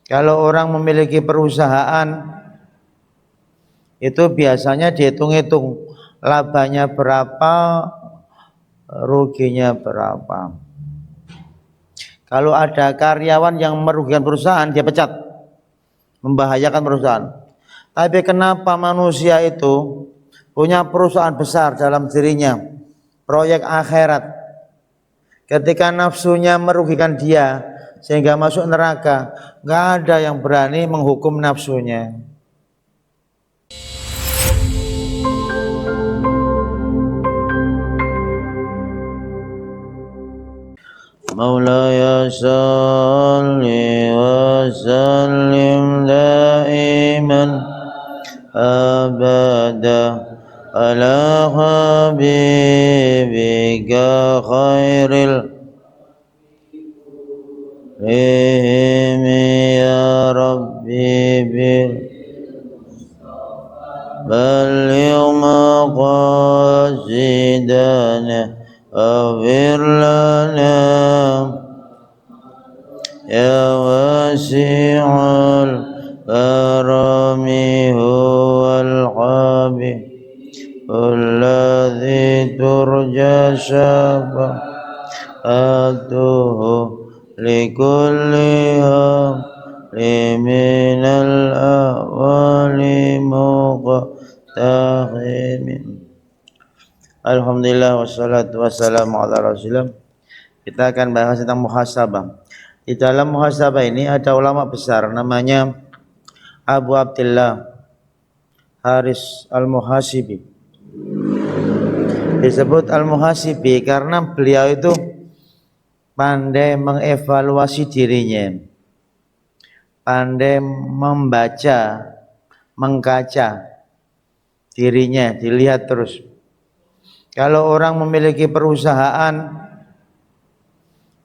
Kalau orang memiliki perusahaan itu biasanya dihitung-hitung labanya berapa, ruginya berapa. Kalau ada karyawan yang merugikan perusahaan, dia pecat, membahayakan perusahaan. Tapi kenapa manusia itu punya perusahaan besar dalam dirinya, proyek akhirat. Ketika nafsunya merugikan dia sehingga masuk neraka, nggak ada yang berani menghukum nafsunya. Maulaya salli wa sallim daiman abada ala habibika khairil ya rabbi bil balligh maqasidana aghfir lana ya wasi'ul karami huwal habib alladhi turja syafa'atuhu likulliha liminal awali muqtahimin. Alhamdulillah wassalatu wassalamu ala rasulillah. Kita akan bahas tentang muhasabah. Di dalam muhasabah ini ada ulama besar namanya Abu Abdullah Haris Al-Muhasibi. Disebut Al-Muhasibi karena beliau itu pandai mengevaluasi dirinya, pandai membaca, mengkaca dirinya, dilihat terus. Kalau orang memiliki perusahaan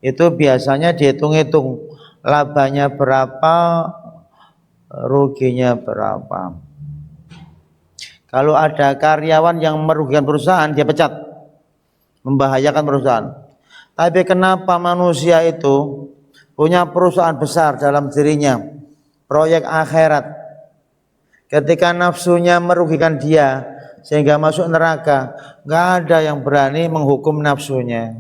itu biasanya dihitung-hitung labanya berapa, ruginya berapa. Kalau ada karyawan yang merugikan perusahaan, dia pecat, membahayakan perusahaan. Tapi kenapa manusia itu punya perusahaan besar dalam dirinya, proyek akhirat. Ketika nafsunya merugikan dia sehingga masuk neraka, nggak ada yang berani menghukum nafsunya.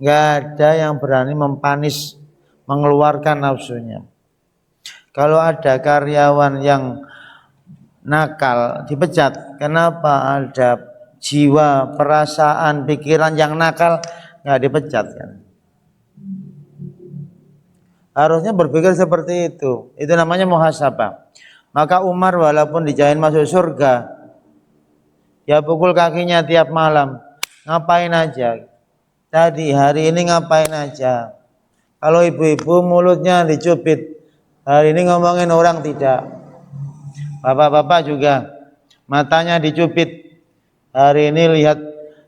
Nggak ada yang berani mempanis, mengeluarkan nafsunya. Kalau ada karyawan yang nakal, dipecat. Kenapa? Ada jiwa, perasaan, pikiran yang nakal, nggak dipecat kan? Harusnya berpikir seperti itu. Itu namanya muhasabah. Maka Umar walaupun dijamin masuk surga, ya pukul kakinya tiap malam. Ngapain aja? Tadi hari ini ngapain aja? Kalau ibu-ibu mulutnya dicubit, hari ini ngomongin orang tidak. Bapak-bapak juga matanya dicubit, hari ini lihat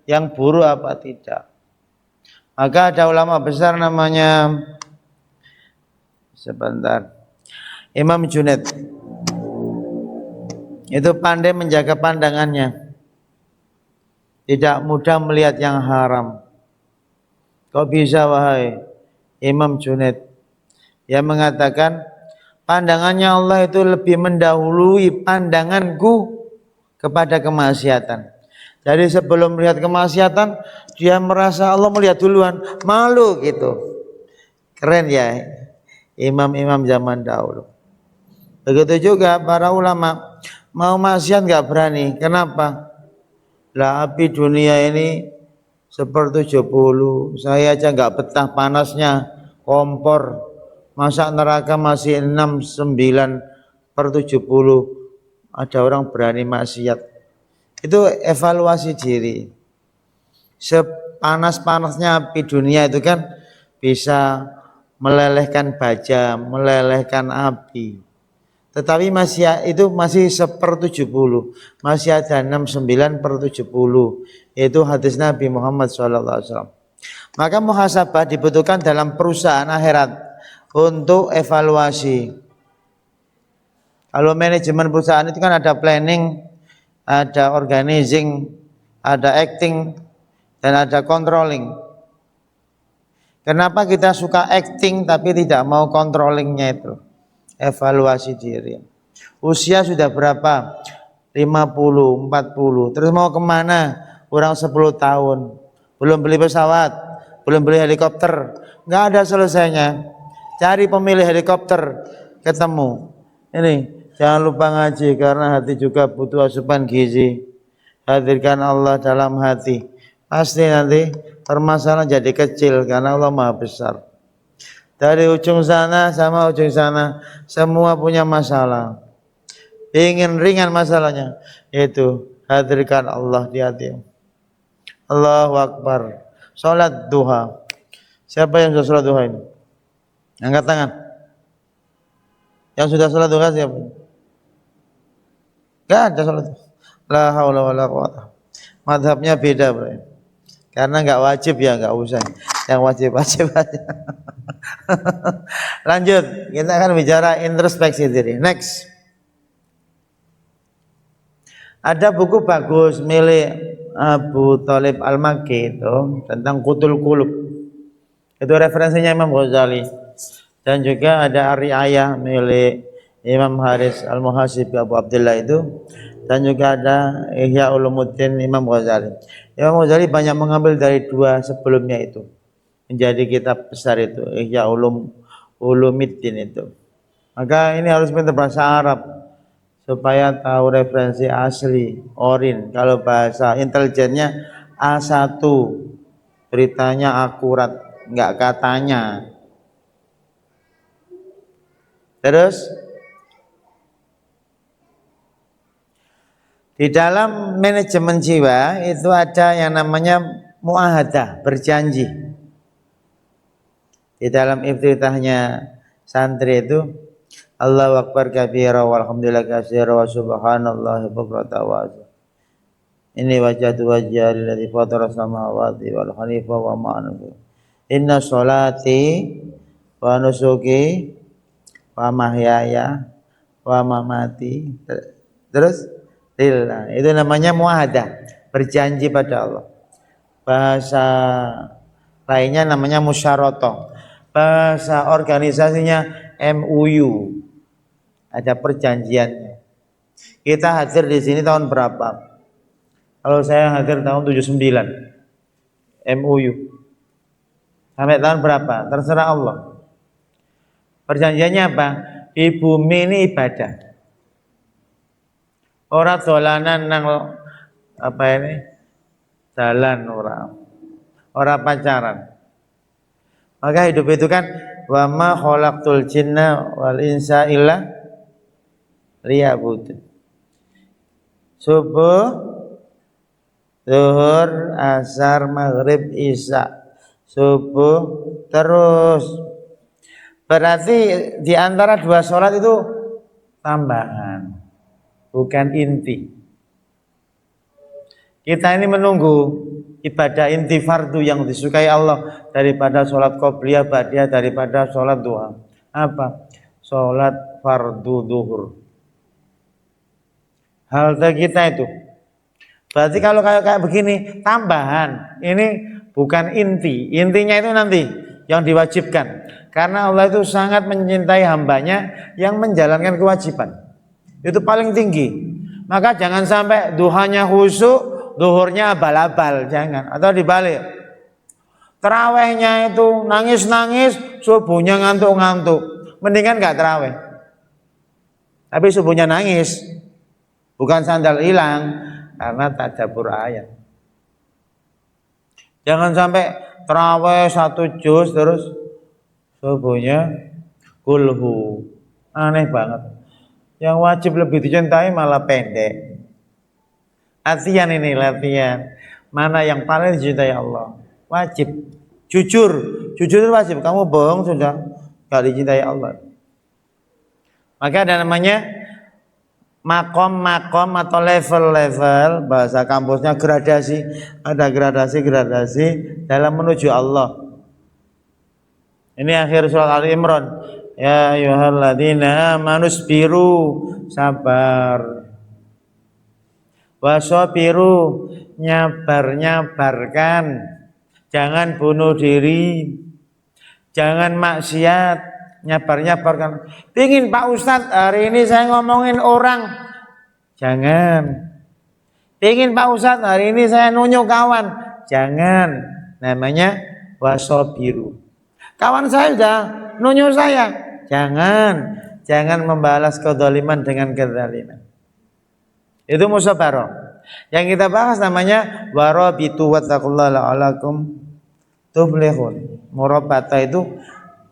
yang buruk apa tidak. Maka ada ulama besar namanya Imam Junaid. Itu pandai menjaga pandangannya, tidak mudah melihat yang haram. Kok bisa wahai Imam Junaid? Yang mengatakan pandangannya Allah itu lebih mendahului pandanganku kepada kemaksiatan. Jadi sebelum melihat kemaksiatan, dia merasa Allah melihat duluan, malu gitu. Keren ya imam-imam zaman dahulu. Begitu juga para ulama, mau maksiat nggak berani. Kenapa? Lah api dunia ini seper-70, saya aja nggak betah panasnya kompor, masa neraka masih 6-9/70, ada orang berani maksiat. Itu evaluasi diri. Sepanas-panasnya api dunia itu kan bisa melelehkan baja, melelehkan api. Tetapi masih 1/70, masih ada 6-9/70. Itu hadis Nabi Muhammad SAW. Maka muhasabah dibutuhkan dalam perusahaan akhirat untuk evaluasi. Kalau manajemen perusahaan itu kan ada planning, ada organizing, ada acting, dan ada controlling. Kenapa kita suka acting tapi tidak mau controllingnya itu? Evaluasi diri. Usia sudah berapa? 50, 40. Terus mau kemana? Kurang 10 tahun. Belum beli pesawat, belum beli helikopter. Nggak ada selesainya. Cari pemilik helikopter, ketemu. Ini, jangan lupa ngaji karena hati juga butuh asupan gizi. Hadirkan Allah dalam hati. Pasti nanti permasalahan jadi kecil karena Allah Maha Besar. Dari ujung sana sama ujung sana semua punya masalah. Ingin ringan masalahnya, yaitu hadirkan Allah di hati. Allahu Akbar. Salat duha. Siapa yang sudah salat duha ini? Angkat tangan. Yang sudah salat duha siapa? Enggak ada salat. La haula wala quwata. Madhabnya beda, bro. Karena enggak wajib ya, enggak usah. Yang wajib aja. Lanjut, kita akan bicara introspeksi diri. Next. Ada buku bagus milik Abu Thalib Al-Makki itu tentang Qutul Qulub. Itu referensinya Imam Ghazali. Dan juga ada Ar-Ri'ayah milik Imam Haris Al-Muhasibi Abu Abdullah itu. Dan juga ada Ihya Ulumuddin Imam Ghazali. Imam Ghazali banyak mengambil dari dua sebelumnya itu. Menjadi kitab besar itu, Ihya Ulumuddin itu. Maka ini harus pintar bahasa Arab supaya tahu referensi asli, orin. Kalau bahasa intelijennya A1, beritanya akurat, enggak katanya. Terus di dalam manajemen jiwa itu ada yang namanya muahadah, berjanji. Di dalam iftitahnya santri itu Allahu Akbar kabira walhamdulillah katsira wa subhanallahi bukratan wa asila. Ini wajhatu wajhi alladzi fatara samawati wal hanifa wa ma'anu. Inna sholati wa nusuki wa mahyaya wa mamati. Terus lillah. Itu namanya muahadah, berjanji pada Allah. Bahasa lainnya namanya musyaratah. Bahasa organisasinya MUU. Ada perjanjiannya. Kita hadir di sini tahun berapa? Kalau saya hadir tahun 79. MUU. Sampai tahun berapa? Terserah Allah. Perjanjiannya apa? Di bumi ini ibadah. Orang dolanan nang apa ini? Jalan orang pacaran. Maka hidup itu kan wa ma khalaqtul jinna wal insa illa liya'budun. Subuh, zuhur, asar, maghrib, isya. Subuh terus. Berarti di antara dua sholat itu tambahan, bukan inti. Kita ini menunggu ibadah inti fardu yang disukai Allah daripada sholat qobliyah, ba'diyah, daripada sholat duha. Apa? Sholat fardu duhur. Halte kita itu. Berarti kalau kayak begini tambahan, ini bukan inti. Intinya itu nanti yang diwajibkan. Karena Allah itu sangat mencintai hambanya yang menjalankan kewajiban. Itu paling tinggi. Maka jangan sampai duhanya khusyuk, duhurnya abal-abal, jangan. Atau dibalik. Terawihnya itu nangis-nangis, subuhnya ngantuk-ngantuk. Mendingan gak terawih. Tapi subuhnya nangis. Bukan sandal hilang, karena tadabbur ayat. Jangan sampai terawih 1 juz terus subuhnya kulhu. Aneh banget. Yang wajib lebih dicintai malah pendek. Latihan ini, latihan. Mana yang paling dicintai Allah? Wajib. Jujur itu wajib. Kamu bohong sudah gak dicintai Allah. Maka ada namanya makom atau level-level, bahasa kampusnya gradasi. Ada gradasi dalam menuju Allah. Ini akhir surat Al-Imran. Ya ayyuhalladzina amanu sabiru, sabar. Wasabiru, nyabarkan. Jangan bunuh diri. Jangan maksiat, nyabar-nyabarkan. Pingin Pak Ustadz hari ini saya ngomongin orang. Jangan. Pingin Pak Ustadz hari ini saya nunjuk kawan. Jangan. Namanya wasobiru. Kawan saya sudah nunjuk saya. Jangan. Jangan membalas kezaliman dengan kezaliman. Itu musabaroh. Yang kita bahas namanya warabitu wattaqullaha la'alakum tuflihun. Murabata itu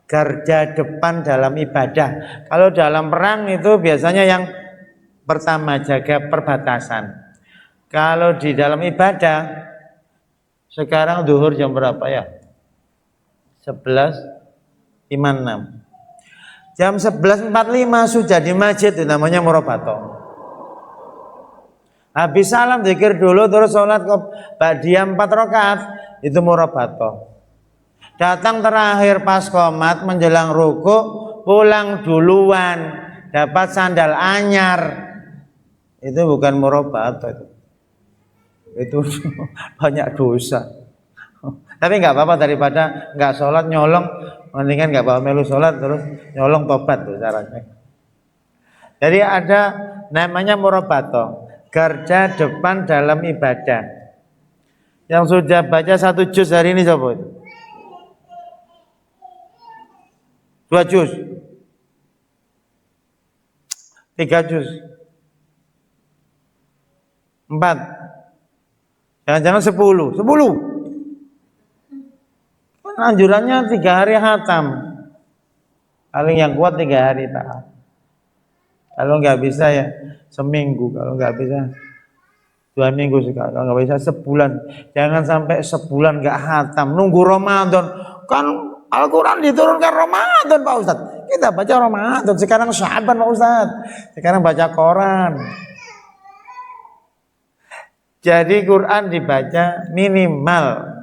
garda depan dalam ibadah. Kalau dalam perang itu biasanya yang pertama jaga perbatasan. Kalau di dalam ibadah, sekarang zuhur jam berapa ya? 11.56. Jam 11.45 sudah di masjid, itu namanya murabato. Habis salam zikir dulu terus sholat ba'diyah 4 rakaat, itu murabato. Datang terakhir pas qomat menjelang ruku, pulang duluan, dapat sandal anyar. Itu bukan murabato itu. Itu banyak dosa. Tapi nggak apa-apa, daripada nggak sholat nyolong, mendingan nggak bawa melu sholat terus nyolong tobat tuh caranya. Jadi ada namanya murabato, garda depan dalam ibadah. Yang sudah baca 1 juz hari ini coba. 2 juz, 3 juz, 4. Jangan-jangan 10. Anjurannya 3 hari khatam. Paling yang kuat 3 hari Pak. Kalau nggak bisa ya seminggu. Kalau nggak bisa 2 minggu sekali. Kalau nggak bisa sebulan. Jangan sampai sebulan nggak khatam. Nunggu Ramadan. Kan Al-Quran diturunkan Ramadan Pak Ustadz. Kita baca Ramadan. Sekarang Sya'ban Pak Ustadz. Sekarang baca Quran. Jadi Quran dibaca minimal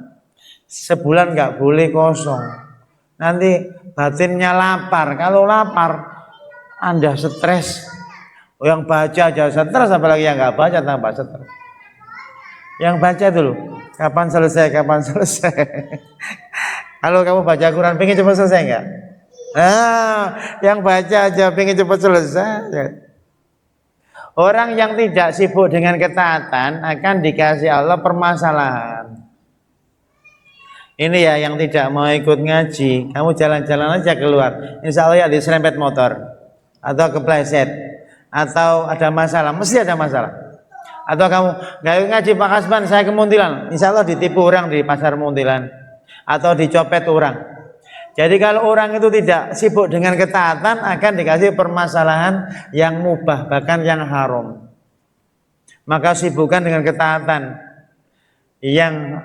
sebulan, nggak boleh kosong. Nanti batinnya lapar. Kalau lapar, Anda stres. Yang baca aja stres, apalagi yang nggak baca tambah stres. Yang baca dulu, kapan selesai? Kalau kamu baca Quran, pengen cepat selesai nggak? Nah, yang baca aja pengen cepat selesai. Orang yang tidak sibuk dengan ketaatan akan dikasih Allah permasalahan. Ini ya yang tidak mau ikut ngaji, kamu jalan-jalan aja keluar, insya Allah ya diserempet motor, atau kepleset, atau ada masalah, mesti ada masalah. Atau kamu nggak ikut ngaji Pak Kasban, saya ke Muntilan, insya Allah ditipu orang di pasar Muntilan, atau dicopet orang. Jadi kalau orang itu tidak sibuk dengan ketaatan akan dikasih permasalahan yang mubah, bahkan yang haram. Maka sibukkan dengan ketaatan. Yang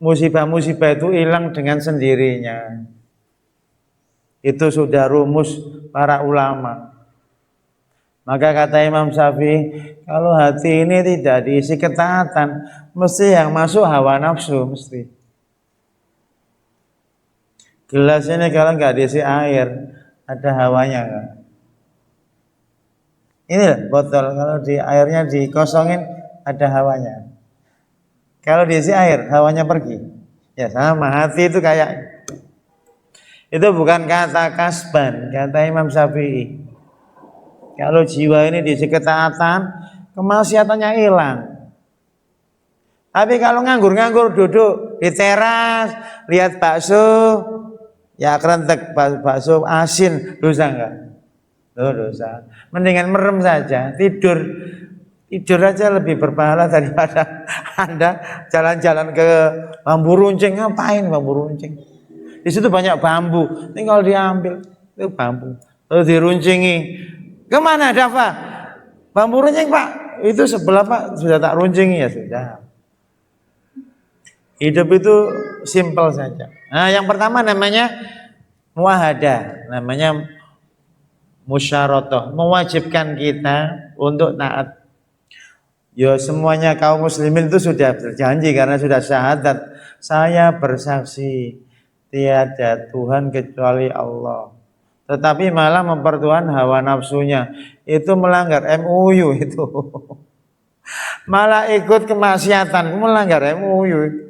musibah-musibah itu hilang dengan sendirinya. Itu sudah rumus para ulama. Maka kata Imam Syafi'i, kalau hati ini tidak diisi ketaatan, mesti yang masuk hawa nafsu mesti. Gelas ini kalau nggak diisi air, ada hawanya nggak? Ini botol, kalau di airnya dikosongin, ada hawanya. Kalau diisi air, hawanya pergi. Ya sama, hati itu kayak. Itu bukan kata Kasban, kata Imam Syafi'i. Kalau jiwa ini diisi ketaatan, kemaksiatannya hilang. Tapi kalau nganggur-nganggur duduk di teras, lihat bakso, ya kerentek bakso asin, dosa enggak? Dosa. Mendingan merem saja, tidur aja lebih berpahala daripada Anda jalan-jalan ke bambu runcing. Ngapain bambu runcing? Di situ banyak bambu, tinggal diambil itu bambu, lalu diruncingi. Kemana Dafa? Bambu runcing Pak, itu sebelah Pak, sudah tak runcingi ya sudah. Hidup itu simpel saja. Nah, yang pertama namanya muahadah, namanya musyarotoh, mewajibkan kita untuk taat. Ya semuanya kaum muslimin itu sudah berjanji karena sudah syahadat. Saya bersaksi tiada Tuhan kecuali Allah. Tetapi malah mempertuhan hawa nafsunya. Itu melanggar MUU itu. Malah ikut kemaksiatan, melanggar MUU itu.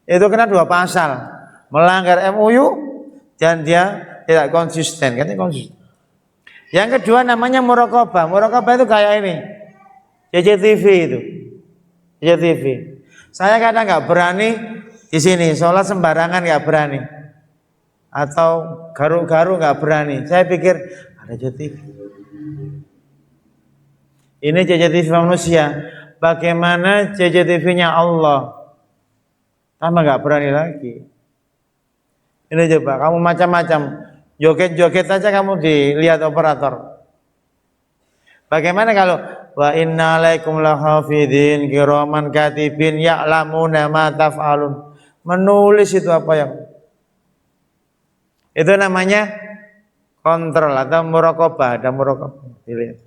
Itu kena 2 pasal. Melanggar MUU dan dia tidak konsisten, katanya konsisten. Yang kedua namanya muraqabah. Muraqabah itu kayak ini, CCTV itu, CCTV. Saya kadang nggak berani di sini, sholat sembarangan nggak berani, atau garuk-garuk nggak berani. Saya pikir ada CCTV. Ini CCTV manusia. Bagaimana CCTV-nya Allah? Tambah nggak berani lagi. Ini coba, kamu macam-macam, joget-joget aja kamu dilihat operator. Bagaimana kalau wa inna alaikum lahafidin kiraman katibin ya'lamuna ma taf'alun. Menulis itu apa yang itu namanya kontrol atau muraqabah, ada muraqabah. Dilihat.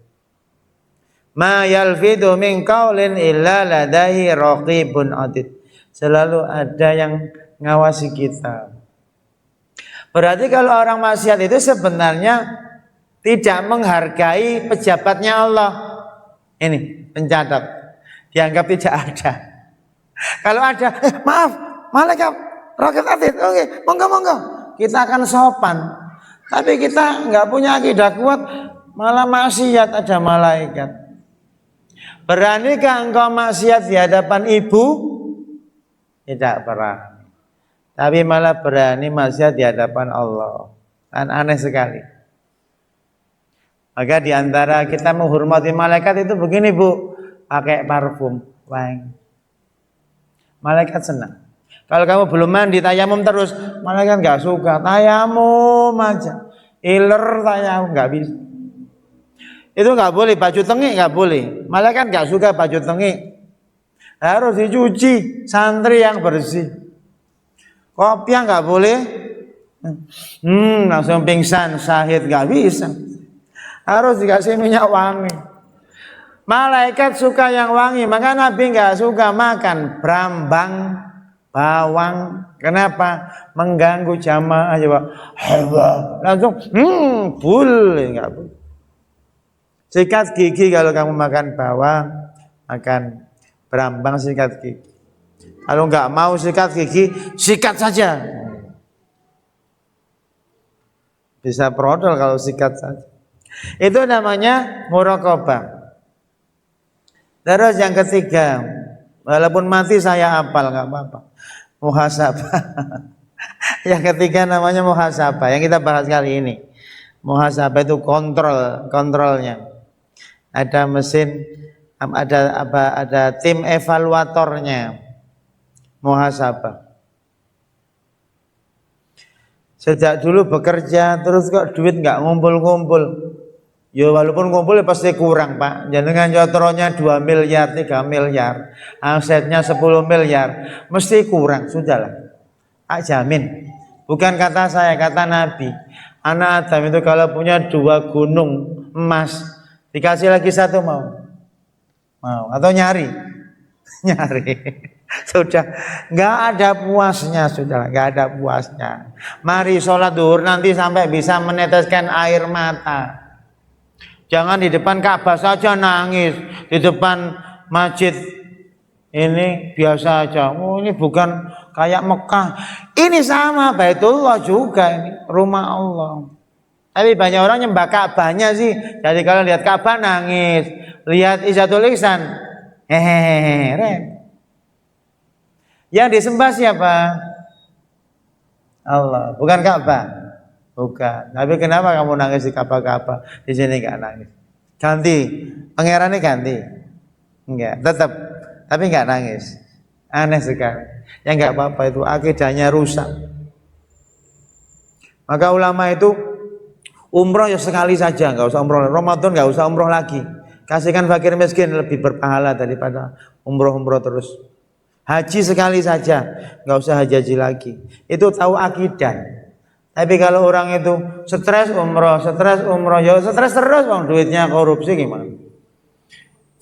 Ma yalfidu min qaulin illa ladaihi raqibun atid. Selalu ada yang ngawasi kita. Berarti kalau orang maksiat itu sebenarnya tidak menghargai pejabatnya Allah. Ini pencatat, dianggap tidak ada. Kalau ada, maaf, malaikat roket atid, oke, monggo, kita akan sopan. Tapi kita nggak punya akidah kuat, malah maksiat ada malaikat. Beranikah engkau maksiat di hadapan ibu? Tidak berani. Tapi malah berani maksiat di hadapan Allah. Kan aneh sekali. Maka di antara kita menghormati malaikat itu begini, Bu, pakai parfum wangi. Malaikat senang. Kalau kamu belum mandi tayamum terus, malaikat nggak suka. Tayamum aja, iler tayamum nggak bisa. Itu nggak boleh, baju tengik nggak boleh. Malaikat nggak suka baju tengik. Harus dicuci, santri yang bersih. Kopiah nggak boleh, langsung pingsan, syahid nggak bisa. Harus dikasih minyak wangi. Malaikat suka yang wangi, maka Nabi nggak suka makan brambang, bawang. Kenapa? Mengganggu jamaah aja, Pak. Langsung, boleh nggak boleh. Sikat gigi kalau kamu makan bawang, makan brambang, sikat gigi. Kalau nggak mau sikat gigi, sikat saja. Bisa prodol kalau sikat saja. Itu namanya muraqabah. Terus yang ketiga, walaupun mati saya hafal nggak apa-apa. Muhasabah. Yang ketiga namanya muhasabah. Yang kita bahas kali ini. Muhasabah itu kontrolnya. Ada mesin, ada tim evaluatornya. Muhasabah. Sejak dulu bekerja terus kok duit nggak ngumpul-ngumpul. Ya walaupun ngumpul ya pasti kurang, Pak. Jangan nyotronya 2 miliar, 3 miliar, asetnya 10 miliar, mesti kurang, sudahlah. Jamin. Bukan kata saya, kata Nabi. Anak Adam itu kalau punya 2 gunung emas, dikasih lagi 1 mau atau nyari. Sudah nggak ada puasnya, sudah nggak ada puasnya. Mari sholat duhur nanti sampai bisa meneteskan air mata. Jangan di depan Ka'bah saja nangis, di depan masjid ini biasa aja. Oh, ini bukan kayak Mekah. Ini sama Baitullah juga, ini rumah Allah. Tapi banyak orang nyembah Ka'bahnya sih. Jadi kalau lihat Ka'bah nangis, lihat Izzatul Ihsan, hehehe. Yang disembah siapa? Allah, bukan Ka'bah. Bukan. Tapi kenapa kamu nangis di Ka'bah? Di sini enggak nangis. Ganti, pangerannya ganti. Enggak, tetap. Tapi enggak nangis. Aneh sekali. Yang enggak apa-apa itu akidahnya rusak. Maka ulama itu umroh ya sekali saja, enggak usah umroh. Ramadan enggak usah umroh lagi. Kasihkan fakir miskin lebih berpahala daripada umroh terus. Haji sekali saja, nggak usah haji lagi. Itu tahu akidah. Tapi kalau orang itu stres umroh, ya stres terus, bang, duitnya korupsi gimana?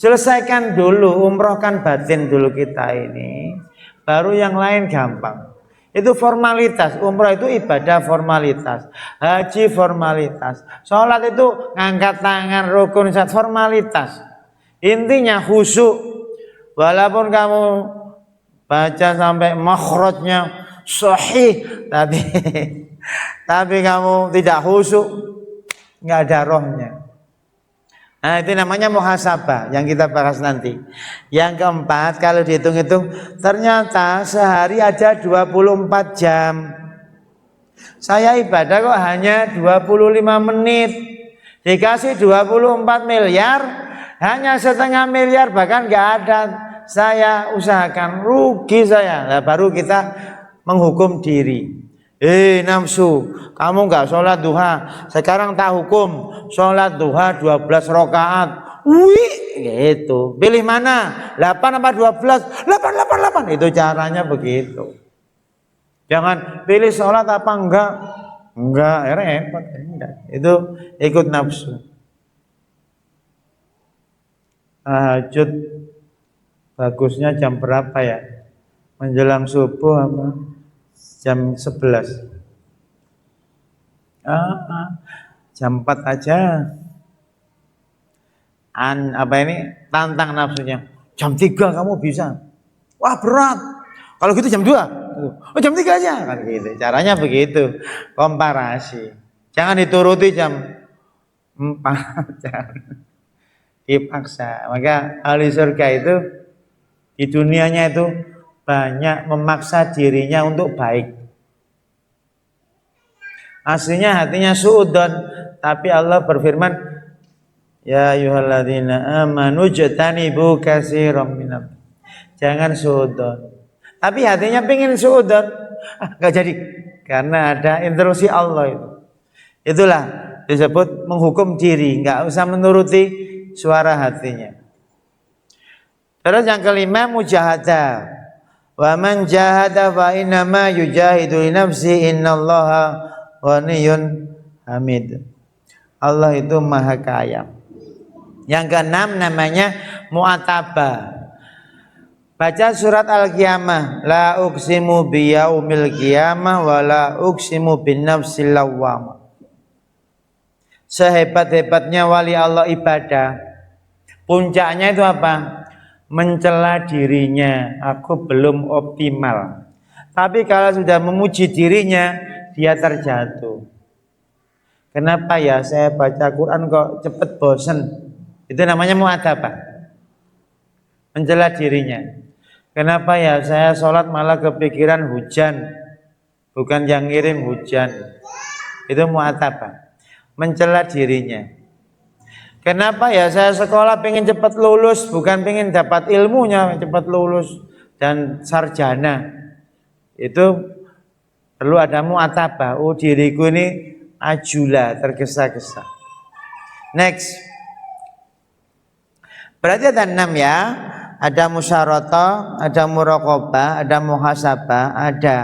Selesaikan dulu, umrohkan batin dulu kita ini, baru yang lain gampang. Itu formalitas, umroh itu ibadah formalitas, haji formalitas, sholat itu ngangkat tangan rukun formalitas. Intinya khusyuk, walaupun kamu baca sampai makhrajnya sahih, tapi Tapi kamu tidak khusyuk, nggak ada rohnya. Nah, itu namanya muhasabah yang kita bahas nanti. Yang keempat, kalau dihitung-hitung ternyata sehari ada 24 jam. Saya ibadah kok hanya 25 menit. Dikasih 24 miliar, hanya setengah miliar bahkan nggak ada. Saya usahakan, rugi saya. Nah, baru kita menghukum diri. Nafsu, kamu nggak sholat duha, sekarang tak hukum sholat duha 12 rakaat. Wih, gitu. Pilih mana? 8 apa 12? 8. Itu caranya begitu. Jangan pilih sholat apa enggak. Enggak, repot. Enggak. Itu ikut nafsu. Tahajud bagusnya jam berapa ya? Menjelang subuh apa? Jam 11. Jam 4 aja. Tantang nafsunya. Jam 3 kamu bisa. Wah, berat. Kalau gitu jam 2. Oh, jam 3 aja kan gitu. Caranya begitu. Komparasi. Jangan dituruti jam 4. Dipaksa. Maka ahli surga itu di dunianya itu banyak memaksa dirinya untuk baik. Aslinya hatinya suudon, tapi Allah berfirman, ya ayyuhalladzina amanu jtanibu katsiran minadh. Jangan suudon. Tapi hatinya pengen suudon, enggak jadi karena ada instruksi Allah itu. Itulah disebut menghukum diri, enggak usah menuruti suara hatinya. Terus yang kelima, mujahadah. Wa man jahada fa innama yujahidu li nafsi innallaha ghaniyyun hamid. Allah itu maha kaya. Yang keenam namanya mu'atabah. Baca surat Al-Qiyamah, la uqsimu biyaumil qiyamah wa la uqsimu bin nafsil lawwamah. Sehebat-hebatnya wali Allah ibadah, puncaknya itu apa? Mencela dirinya, aku belum optimal. Tapi kalau sudah memuji dirinya, dia terjatuh. Kenapa ya saya baca Quran kok cepet bosen? Itu namanya mu'atabah. Mencela dirinya. Kenapa ya saya sholat malah kepikiran hujan, bukan yang ngirim hujan. Itu mu'atabah. Mencela dirinya. Kenapa ya saya sekolah pengen cepat lulus, bukan pengen dapat ilmunya, cepat lulus dan sarjana. Itu perlu ada mu'atabah. Oh, diriku ini ajula, tergesa-gesa. Next. Berarti ada 6 ya. Ada musyaratah, ada muraqabah, ada muhasabah, ada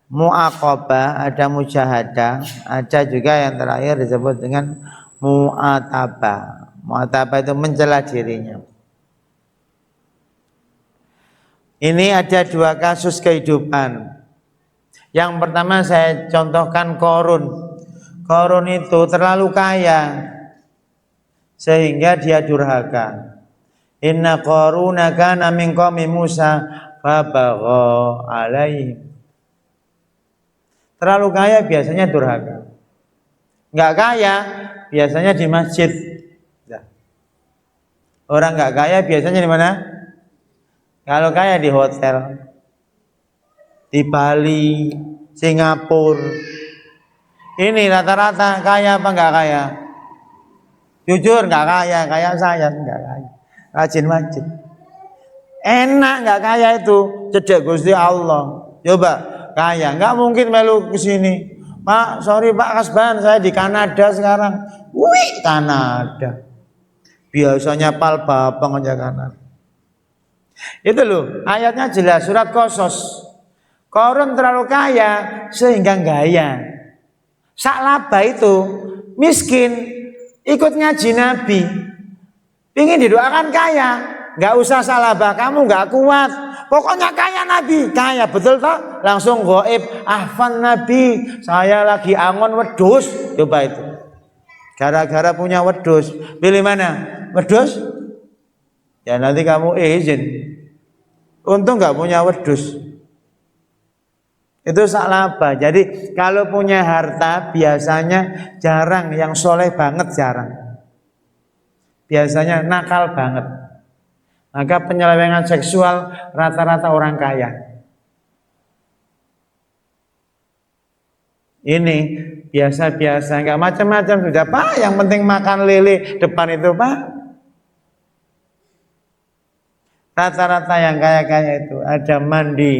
muaqabah, ada mujahadah, ada juga yang terakhir disebut dengan mu'atabah. Mu'atabah itu mencela dirinya. Ini ada 2 kasus kehidupan. Yang pertama saya contohkan Qarun. Qarun itu terlalu kaya sehingga dia durhaka. Inna Qaruna kana min qaumi Musa fabagha alaihim. Terlalu kaya biasanya durhaka. Enggak kaya biasanya di masjid. Orang enggak kaya biasanya di mana? Kalau kaya di hotel, di Bali, Singapura. Ini rata-rata kaya apa enggak kaya? Jujur enggak kaya, kaya saya enggak kaya. Rajin masjid. Enak enggak kaya itu, cedek Gusti Allah. Coba kaya, enggak mungkin melu ke sini. Pak, sorry Pak Kasban, saya di Kanada sekarang. Wih, Kanada. Biasanya pal babang aja Kanada. Itu loh, ayatnya jelas surat Qasas. Qarun terlalu kaya sehingga gaya. Saklaba itu miskin, ikut ngaji Nabi. Pingin didoakan kaya, nggak usah salabah, kamu nggak kuat. Pokoknya kaya Nabi, kaya betul toh? Langsung goib, ahfan Nabi, saya lagi angon wedus. Coba itu. Gara-gara punya wedus, pilih mana? Wedus? Ya nanti kamu izin. Untung nggak punya wedus. Itu salaba. Jadi kalau punya harta biasanya jarang, yang soleh banget jarang. Biasanya nakal banget. Maka penyelewengan seksual rata-rata orang kaya. Ini biasa-biasa, nggak macam-macam sudah Pak. Yang penting makan lele depan itu Pak. Rata-rata yang kaya-kaya itu ada mandi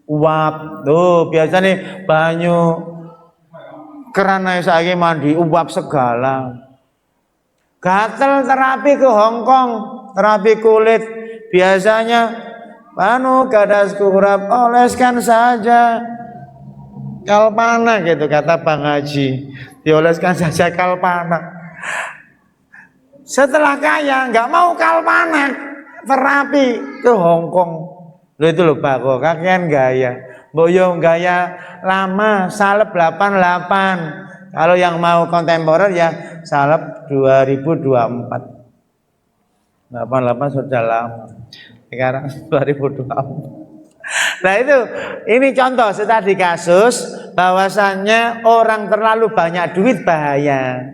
uap. Tuh biasa nih banyu kerana saya mandi uap segala. Gatel terapi ke Hongkong, terapi kulit. Biasanya gadas kurap, oleskan saja kalpana gitu kata Bang Haji. Dioleskan saja kalpana. Setelah kaya nggak mau kalpana, terapi ke Hongkong. Lo itu loh Pak, kok kakean gaya. Boyong gaya lama, salep 88. Kalau yang mau kontemporer ya salep 2024. 88 sudah lama. Sekarang 2024. Nah itu, ini contoh tadi kasus bahwasannya orang terlalu banyak duit bahaya.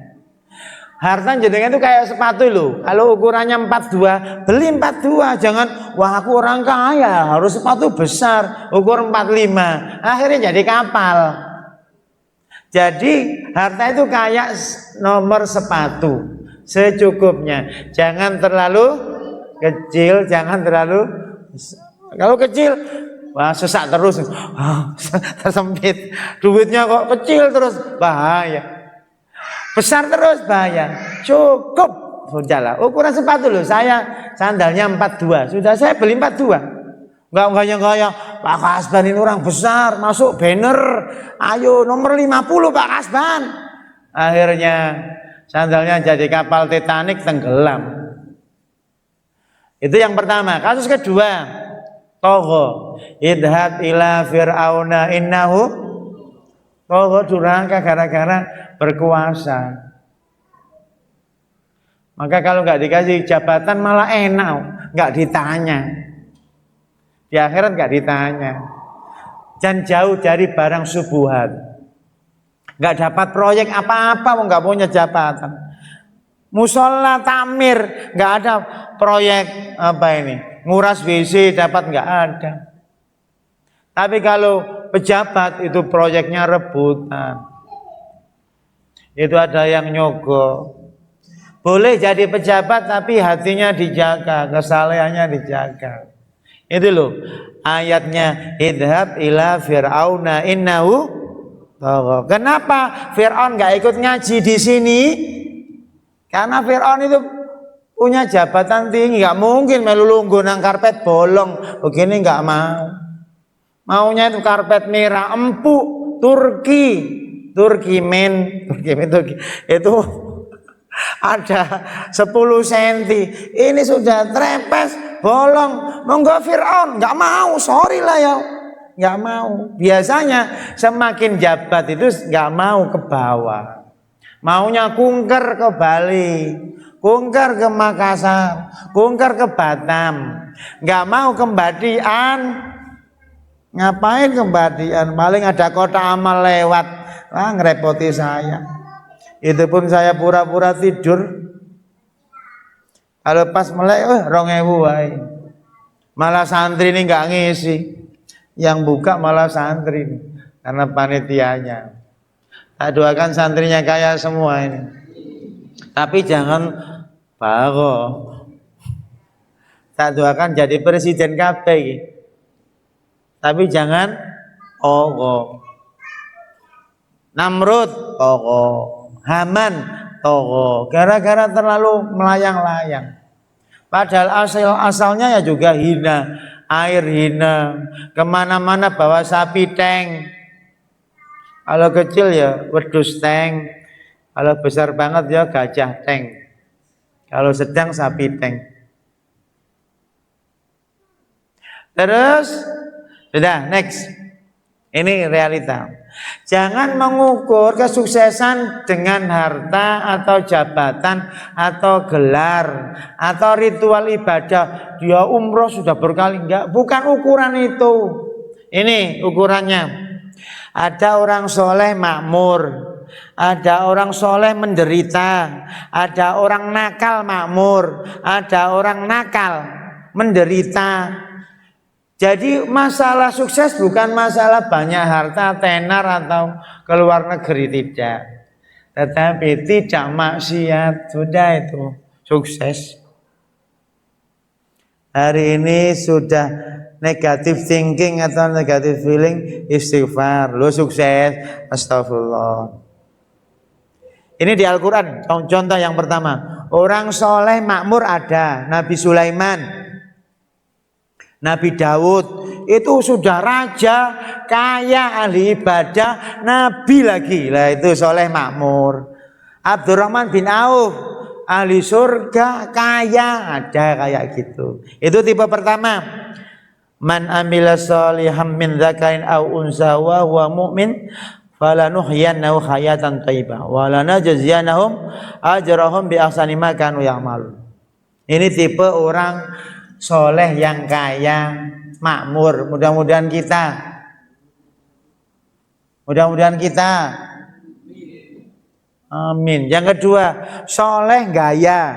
Harta jenengan itu kayak sepatu loh. Kalau ukurannya 42, beli 42. Jangan, wah aku orang kaya, harus sepatu besar, ukur 45. Akhirnya jadi kapal. Jadi harta itu kayak nomor sepatu, secukupnya. Jangan terlalu kecil, jangan terlalu. Kalau kecil, wah sesak terus, tersempit. Duitnya kok kecil terus, bahaya. Besar terus bahaya. Cukup, sudahlah. Ukuran sepatu loh, saya sandalnya 42, sudah saya beli 42. Enggak gaya-gaya, Pak Kasban ini orang besar, masuk banner, ayo nomor 50 Pak Kasban. Akhirnya sandalnya jadi kapal Titanic tenggelam. Itu yang pertama. Kasus kedua, Togho, idhab ila fir'auna innahu. Togho durhaka gara-gara berkuasa. Maka kalau nggak dikasih jabatan malah enak, nggak ditanya. Di akhirat nggak ditanya. Dan jauh dari barang subuhat. Nggak dapat proyek apa-apa, nggak punya jabatan. Musola tamir, nggak ada proyek apa ini, nguras WC dapat, nggak ada. Tapi kalau pejabat itu proyeknya rebutan. Itu ada yang nyogok. Boleh jadi pejabat tapi hatinya dijaga, kesalehannya dijaga. Itu loh ayatnya, idhab ila fir'auna innahu tagha. Kenapa Fir'aun nggak ikut ngaji di sini? Karena Fir'aun itu punya jabatan tinggi, nggak mungkin melulunggu nang karpet bolong begini, nggak mau. Maunya itu karpet merah empuk Turki itu ada 10 cm. Ini sudah trepes bolong. Monggo Fir'aun nggak mau, sorry lah ya, nggak mau. Biasanya semakin jabat itu nggak mau ke bawah, maunya kunker ke Bali, kunker ke Makassar, kunker ke Batam, nggak mau ke Badian. Ngapain ke Badian? Paling ada kota amal lewat, wah ngerepoti saya. Itu pun saya pura-pura tidur. Kalau pas melek, 2000 wae. Malah santri ini nggak ngisi, yang buka malah santri karena panitianya. Tak doakan santrinya kaya semua ini. Tapi jangan bago. Tak doakan jadi presiden KB. Tapi jangan togo. Namrud togo, Haman togo. Gara-gara terlalu melayang-layang. Padahal asalnya ya juga hina, air hina, kemana-mana bawa sapi tank. Kalau kecil ya wedus tank, kalau besar banget ya gajah tank, kalau sedang sapi tank. Terus, sudah next, ini realita. Jangan mengukur kesuksesan dengan harta atau jabatan atau gelar atau ritual ibadah. Dia umroh sudah berkali, enggak, bukan ukuran itu. Ini ukurannya. Ada orang soleh makmur, ada orang soleh menderita, ada orang nakal makmur, ada orang nakal menderita. Jadi masalah sukses bukan masalah banyak harta, tenar atau keluar negeri, tidak. Tetapi tidak maksiat, sudah itu sukses. Hari ini sudah negative thinking atau negative feeling, istighfar, lo sukses, astagfirullah. Ini di Al-Quran, contoh yang pertama. Orang soleh makmur ada, Nabi Sulaiman, Nabi Daud, itu sudah raja, kaya, ahli ibadah, nabi lagi, lah itu soleh makmur. Abdurrahman bin Auf, ahli surga, kaya, ada kayak gitu. Itu tipe pertama. Man amila sholihan min dzakarin aw unsa wa huwa mu'min falanuhyiyannahu hayatan thayyibah wa lanajziyannahum ajrahum bi ahsani ma kanu ya'malun. Ini tipe orang soleh yang kaya, makmur. Mudah-mudahan kita. Amin. Yang kedua, soleh gaya.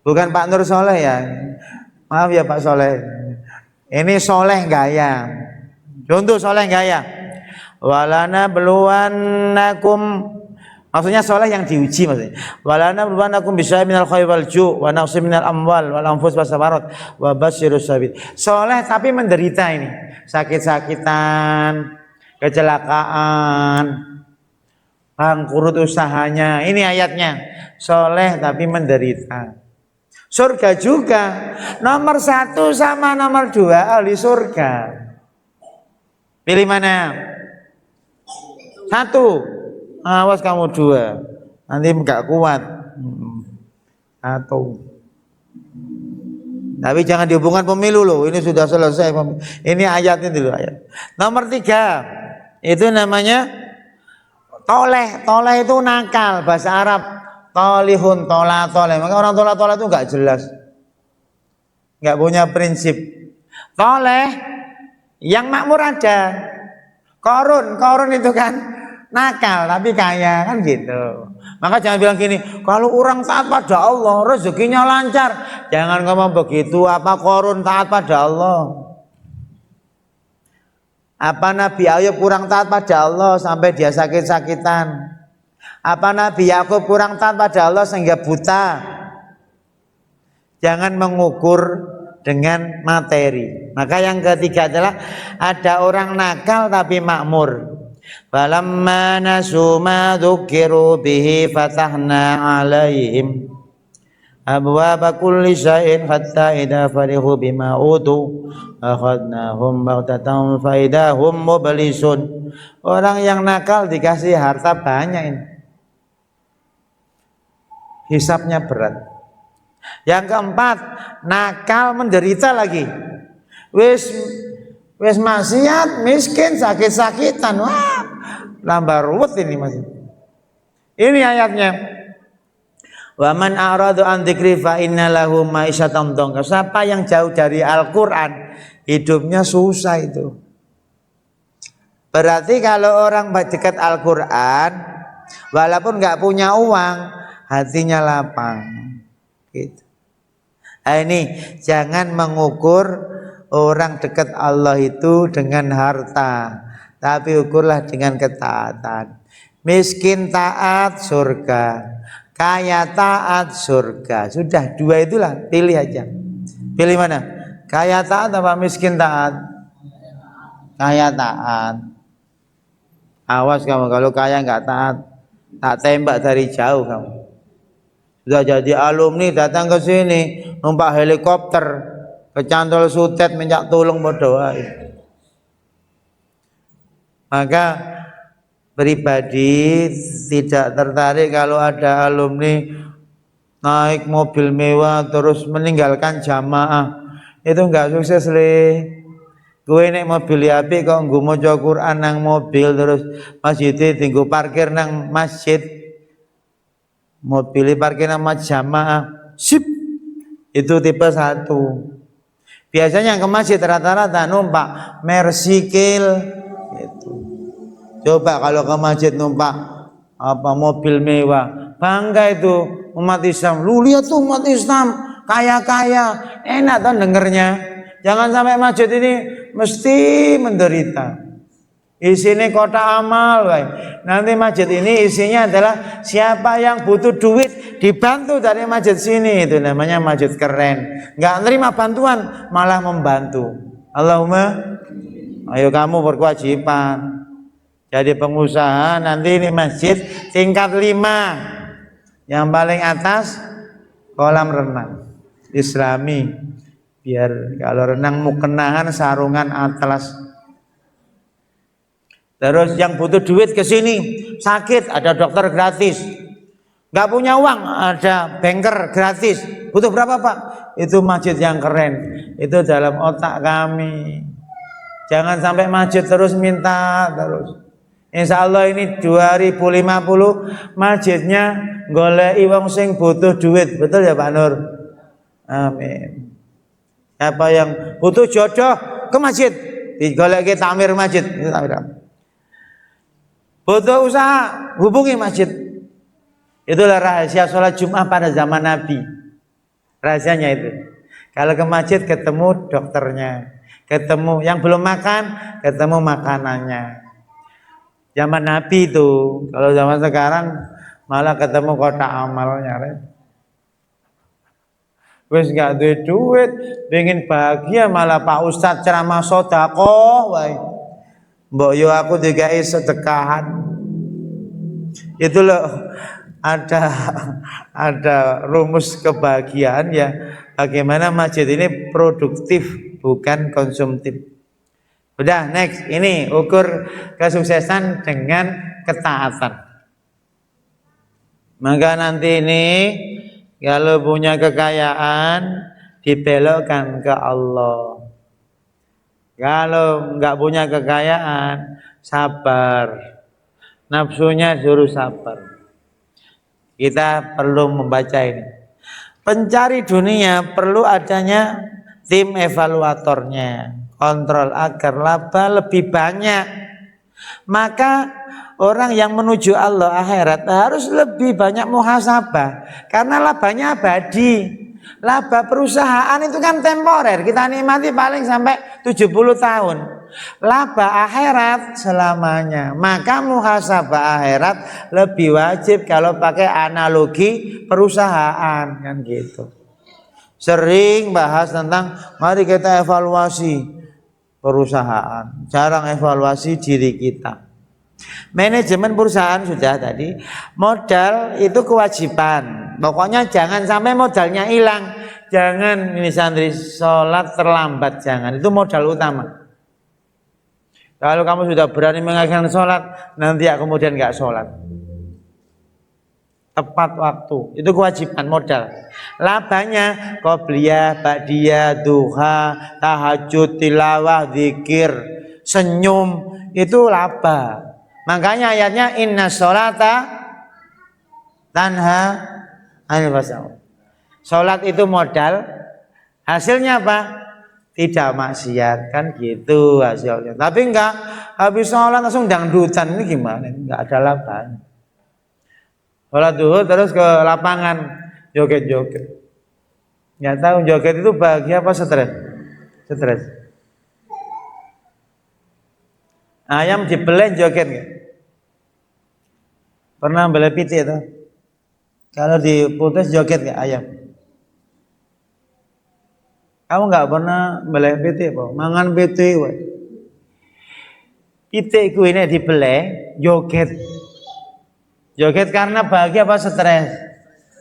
Bukan Pak Nur soleh ya. Maaf ya Pak soleh. Ini soleh gaya. Contoh soleh gaya. Walana beluanakum, maksudnya soleh yang diuji maksudnya. Walana beluanakum bisa minal khayr wal ju' wa naqsi minal amwal wal anfus was samarat wa basyirus sabirin. Soleh tapi menderita ini. Sakit-sakitan, kecelakaan, bangkrut usahanya. Ini ayatnya. Soleh tapi menderita. Surga juga. Nomor 1 sama nomor 2 ahli surga. Pilih mana? 1. Awas kamu 2. Nanti enggak kuat. 1. Tapi jangan dihubungkan pemilu loh. Ini sudah selesai. Ini ayatnya dulu ayat. Nomor 3. Itu namanya toleh. Toleh itu nakal, bahasa Arab. Tolihun, tola, toleh. Maka orang tola, tola itu enggak jelas. Enggak punya prinsip. Toleh yang makmur ada. Korun itu kan nakal tapi kaya, kan gitu. Maka jangan bilang gini, kalau orang taat pada Allah rezekinya lancar. Jangan ngomong begitu. Apa korun taat pada Allah? Apa Nabi Ayub kurang taat pada Allah sampai dia sakit-sakitan? Apa Nabi Yakub kurang taat pada Allah sehingga buta? Jangan mengukur dengan materi. Maka yang ketiga adalah ada orang nakal tapi makmur. Falamma nasu ma dzukiru bihi fatahna alaihim abwaaba kulli syai'in hatta idza farihu bima utu akhadnahum baghtatan fa idahum mublisun. Orang yang nakal dikasih harta banyak ini, hisabnya berat. Yang keempat, nakal menderita lagi. Wis maksiat, miskin, sakit-sakitan. Wah, tambah ruwet ini masih. Ini ayatnya. Wa man a'radu an dzikri fa inna lahu ma'isyatan dhanka. Siapa yang jauh dari Al-Qur'an, hidupnya susah itu. Berarti kalau orang dekat Al-Qur'an, walaupun enggak punya uang, hatinya lapang. Gitu. Nah, ini jangan mengukur orang dekat Allah itu dengan harta, tapi ukurlah dengan ketaatan. Miskin taat surga, kaya taat surga. Sudah 2 itulah, pilih aja. Pilih mana? Kaya taat apa miskin taat? Kaya taat. Awas kamu kalau kaya nggak taat, tak tembak dari jauh kamu. Sudah jadi alumni datang ke sini numpak helikopter, kecantol sutet minta tolong berdoa. Maka pribadi tidak tertarik kalau ada alumni naik mobil mewah terus meninggalkan jamaah. Itu enggak sukses le. Gue naik mobil api kok nggo maca Quran nang mobil terus masjid tinggu parkir nang masjid. Mobil parkir nama jamaah, sip, itu tipe 1. Biasanya yang ke masjid rata-rata numpak Mercy Kill, gitu. Coba kalau ke masjid numpak mobil mewah, bangga itu umat Islam. Lu lihat tuh umat Islam kaya-kaya, enak tuh dengernya. Jangan sampai masjid ini mesti menderita. Isinya kotak amal, woy. Nanti masjid ini isinya adalah siapa yang butuh duit dibantu dari masjid sini, itu namanya masjid keren. Nggak nerima bantuan, malah membantu. Allahumma, ayo kamu berkewajiban jadi pengusaha. Nanti ini masjid tingkat 5, yang paling atas kolam renang Islami, biar kalau renang mukenahan sarungan atlas. Terus yang butuh duit ke sini, sakit ada dokter gratis, nggak punya uang ada banker gratis. Butuh berapa Pak? Itu masjid yang keren. Itu dalam otak kami. Jangan sampai masjid terus minta terus. Insya Allah ini 2050 masjidnya goleki wong sing butuh duit. Betul ya Pak Nur? Amin. Siapa yang butuh jodoh ke masjid, digoleki takmir masjid. Butuh usaha, hubungi masjid. Itulah rahasia sholat Jumat pada zaman Nabi. Rahasianya itu. Kalau ke masjid ketemu dokternya, ketemu yang belum makan, ketemu makanannya. Zaman Nabi itu, kalau zaman sekarang malah ketemu kotak amalnya. Wes nggak duit, pengen bahagia malah Pak Ustadz ceramah sedekah, wae. Mbok yo aku digawe sedekahan. Itu loh ada rumus kebahagiaan ya. Bagaimana masjid ini produktif bukan konsumtif. Udah next, ini ukur kesuksesan dengan ketaatan. Maka nanti ini kalau punya kekayaan dibelokkan ke Allah. Kalau nggak punya kekayaan, sabar. Nafsunya suruh sabar. Kita perlu membaca ini. Pencari dunia perlu adanya tim evaluatornya, kontrol agar laba lebih banyak. Maka orang yang menuju Allah akhirat harus lebih banyak muhasabah, karena labanya abadi. Laba perusahaan itu kan temporer, kita nikmati paling sampai 70 tahun. Laba akhirat selamanya. Maka muhasabah akhirat lebih wajib kalau pakai analogi perusahaan, kan gitu. Sering bahas tentang mari kita evaluasi perusahaan, jarang evaluasi diri kita. Manajemen perusahaan sudah tadi, modal itu kewajiban. Pokoknya jangan sampai modalnya hilang. Jangan ini santri sholat terlambat, jangan. Itu modal utama. Kalau kamu sudah berani mengakhirkan sholat, nanti ya kemudian nggak sholat. Tepat waktu, itu kewajiban modal. Labanya qobliyah, ba'diyah, duha, tahajud, tilawah, zikir, senyum, itu laba. Makanya ayatnya inna sholata tanha anil fahsya'i. Sholat itu modal, hasilnya apa? Tidak maksiat, kan gitu hasilnya. Tapi enggak habis sholat langsung dangdutan, ini gimana? Enggak ada labanya. Sholat duhur terus ke lapangan joget-joget. Nggak tahu joget itu bahagia apa stres? Stres. Ayam dibeleh joget nggak? Pernah beleh pitik itu? Kalau diputus joget nggak ayam? Kamu nggak pernah beleh pitik apa? Mangan pitik, woy. Pitikku ini dibeleh joget. Joget karena bahagia apa stres?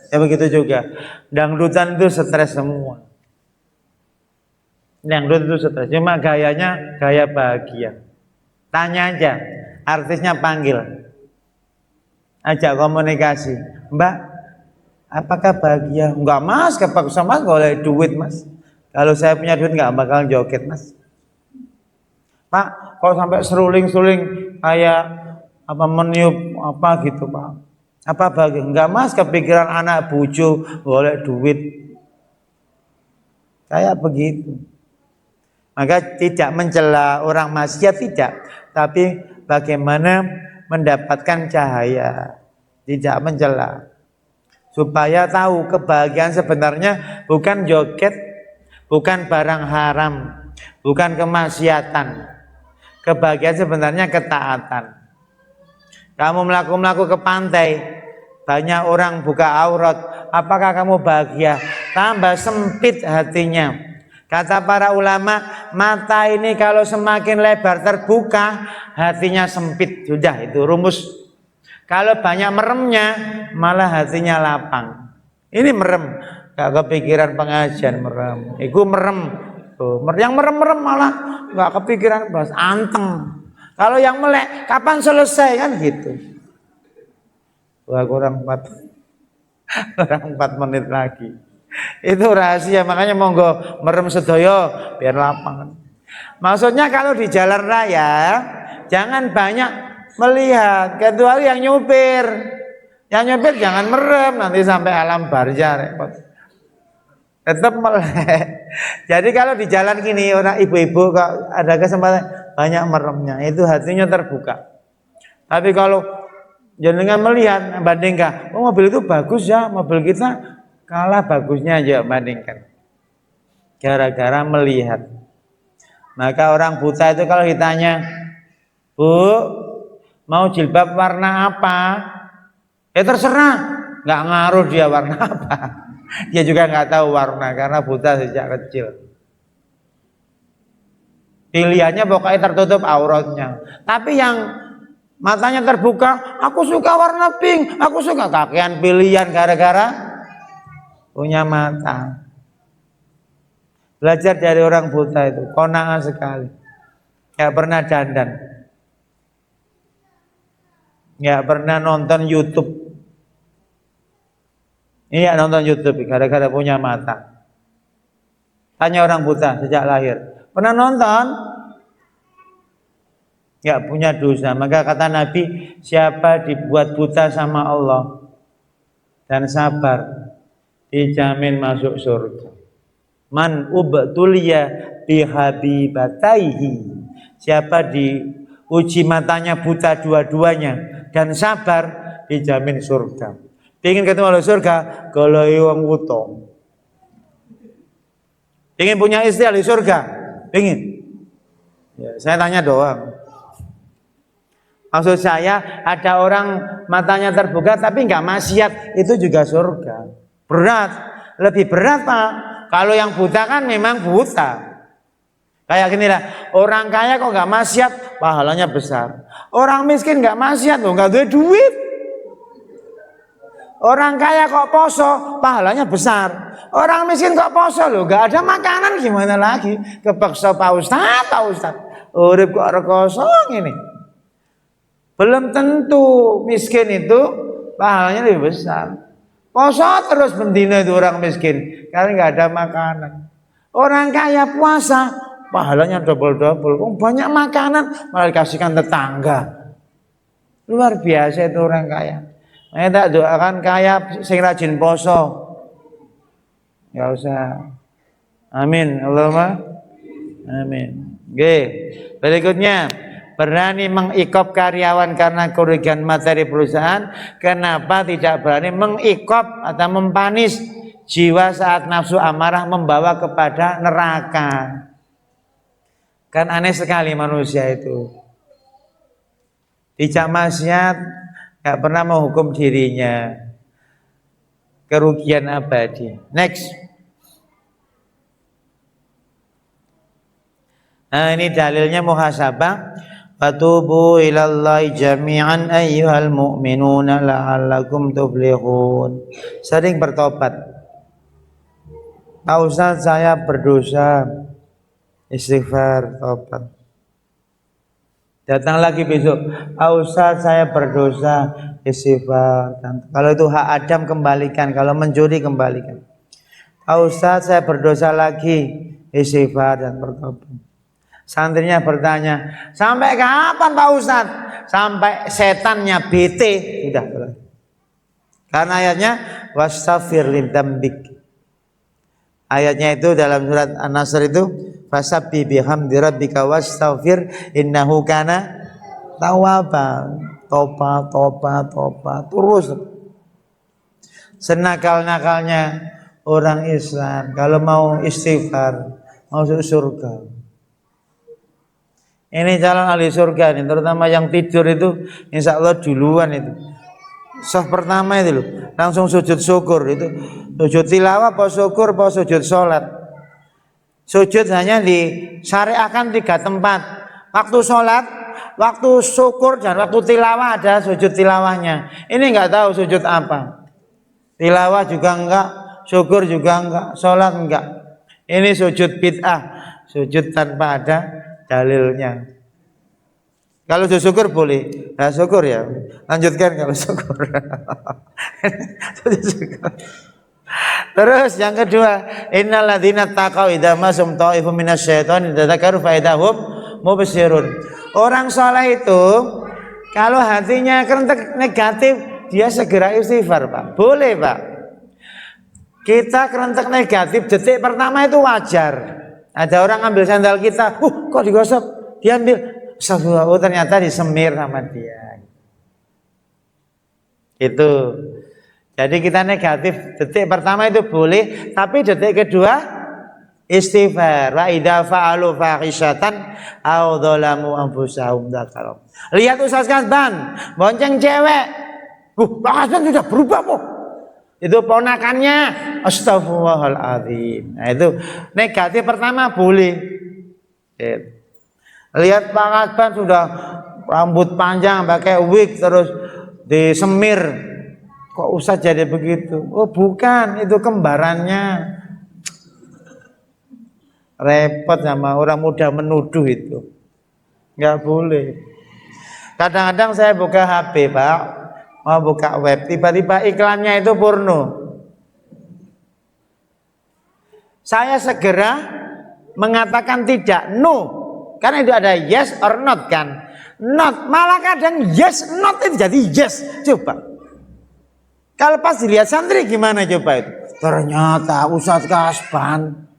Ya begitu juga. Dangdutan itu stres semua. Dangdut itu stres. Cuma gayanya gaya bahagia. Tanya aja, artisnya panggil, ajak komunikasi. Mbak, apakah bahagia? Enggak mas, kepaksa mas, boleh duit mas. Kalau saya punya duit nggak bakal joget mas. Pak, kalau sampai seruling-seruling kayak apa meniup apa gitu pak? Apa bahagia? Enggak mas, kepikiran anak bucu, boleh duit. Kayak begitu. Maka tidak mencela orang maksiat tidak, tapi bagaimana mendapatkan cahaya, tidak mencela. Supaya tahu kebahagiaan sebenarnya bukan joget, bukan barang haram, bukan kemaksiatan. Kebahagiaan sebenarnya ketaatan. Kamu melaku-melaku ke pantai, banyak orang buka aurat, apakah kamu bahagia? Tambah sempit hatinya. Kata para ulama, mata ini kalau semakin lebar terbuka, hatinya sempit. Sudah, itu rumus. Kalau banyak meremnya, malah hatinya lapang. Ini merem, gak kepikiran pengajian merem. Iku merem. Tuh, yang merem-merem malah gak kepikiran bahas anteng. Kalau yang melek, kapan selesai kan gitu. Wah, kurang 4 menit lagi. Itu rahasia, makanya monggo merem sedoyo biar lapang. Maksudnya kalau di jalan raya jangan banyak melihat, kecuali yang nyupir. Yang nyupir jangan merem, nanti sampai alam barzah repot. Tetap melek. Jadi kalau di jalan gini orang ibu-ibu kok ada kesempatan banyak meremnya, itu hatinya terbuka. Tapi kalau jenengan melihat bandingkan, oh mobil itu bagus ya, mobil kita kalah bagusnya aja bandingkan. Gara-gara melihat. Maka orang buta itu kalau ditanya, Bu, mau jilbab warna apa? Ya terserah, nggak ngaruh dia warna apa. Dia juga nggak tahu warna karena buta sejak kecil. Pilihannya pokoknya tertutup auratnya. Tapi yang matanya terbuka, aku suka warna pink, aku suka, kakean pilihan gara-gara punya mata. Belajar dari orang buta itu, qanaah sekali. Nggak pernah dandan, nggak pernah nonton YouTube. Iya nonton YouTube gara-gara punya mata. Tanya orang buta sejak lahir, pernah nonton? Nggak punya dosa. Maka kata Nabi, siapa dibuat buta sama Allah dan sabar, dijamin masuk surga. Man ubtuliya bihabibataihi, siapa diuji matanya buta dua-duanya dan sabar, dijamin surga. Ingin ketemu oleh surga, kalau wong wuto. Ingin punya istri ahli surga, ingin. Ya, saya tanya doang. Maksud saya ada orang matanya terbuka tapi nggak maksiat, itu juga surga. Berat, lebih berat Pak. Kalau yang buta kan memang buta. Kayak gini lah, orang kaya kok nggak maksiat, pahalanya besar. Orang miskin nggak maksiat, loh nggak ada duit. Orang kaya kok poso, pahalanya besar. Orang miskin kok poso, loh nggak ada makanan, gimana lagi? Kepaksa Pak Ustadz. Urip kok rekosong ini. Belum tentu miskin itu pahalanya lebih besar. Poso terus bendina itu orang miskin karena nggak ada makanan. Orang kaya puasa, pahalanya double-double. Banyak makanan malah dikasihkan tetangga. Luar biasa itu orang kaya. Saya tak doakan kaya sing rajin poso. Enggak usah. Amin. Allahumma amin. Oke. Berikutnya, berani mengikop karyawan karena kerugian materi perusahaan. Kenapa tidak berani mengikop atau mempanis jiwa saat nafsu amarah membawa kepada neraka? Kan aneh sekali manusia itu. Tidak maksiat, gak pernah menghukum dirinya. Kerugian abadi. Next. Nah ini dalilnya muhasabah. Fatubu ilallahi jami'an ayyuhal mu'minuna la'allakum tuflihun. Sering bertobat. Pak Ustaz saya berdosa. Istighfar, tobat. Datang lagi besok, Ustaz saya berdosa, istighfar. Kalau itu hak Adam kembalikan, kalau mencuri kembalikan. Ustaz saya berdosa lagi, istighfar dan bertobat. Santrinya bertanya, sampai kapan Pak Ustaz? Sampai setannya bete, sudah. Karena ayatnya wastaghfir lidzambik. Ayatnya itu dalam surat An-Nasr itu fasabbih bihamdi rabbika wastaghfir innahu kana Tahu apa? Tobat terus. Senakal-nakalnya orang Islam kalau mau istighfar masuk surga. Ini calon ahli surga nih, terutama yang tidur itu insya Allah duluan itu. Saf pertama itu loh, langsung sujud syukur itu. Sujud tilawah, apa syukur, apa sujud sholat. Sujud hanya disyariatkan 3 tempat. Waktu sholat, waktu syukur, dan waktu tilawah ada sujud tilawahnya. Ini nggak tahu sujud apa. Tilawah juga enggak, syukur juga enggak, sholat enggak. Ini sujud bid'ah, sujud tanpa ada dalilnya. Kalau sujud syukur boleh, nah syukur ya. Lanjutkan kalau syukur. Terus yang kedua, innal ladzina taqaw idza masum ta'ifun minasyaitani dzakaru fa idahum mubsirun. Orang saleh itu kalau hatinya kerentek negatif, dia segera istighfar, Pak. Boleh, Pak. Kita kerentek negatif detik pertama itu wajar. Ada orang ambil sandal kita, kok digosok? Diambil. Astagfirullah, ternyata disemir sama dia. Itu. Jadi kita negatif detik pertama itu boleh, tapi detik kedua istighfar. Wa idza fa'alu fahisyatan aw dzalamu anfusahum dzakarum. Lihat Ustaz Kasban, bonceng cewek. Pak Kasban sudah berubah kok. Itu ponakannya. Astagfirullahaladzim. Nah itu negatif pertama boleh. Lihat Pak Kasban sudah rambut panjang pakai wig terus disemir. Kok usah jadi begitu? Oh bukan, itu kembarannya. Repot sama orang muda menuduh itu. Nggak boleh. Kadang-kadang saya buka HP, Pak, mau buka web, tiba-tiba iklannya itu porno. Saya segera mengatakan tidak, no. Karena itu ada yes or not kan. Not, malah kadang yes, not itu jadi yes. Coba. Kalau pas dilihat santri gimana coba itu? Ternyata Ustaz Kasban.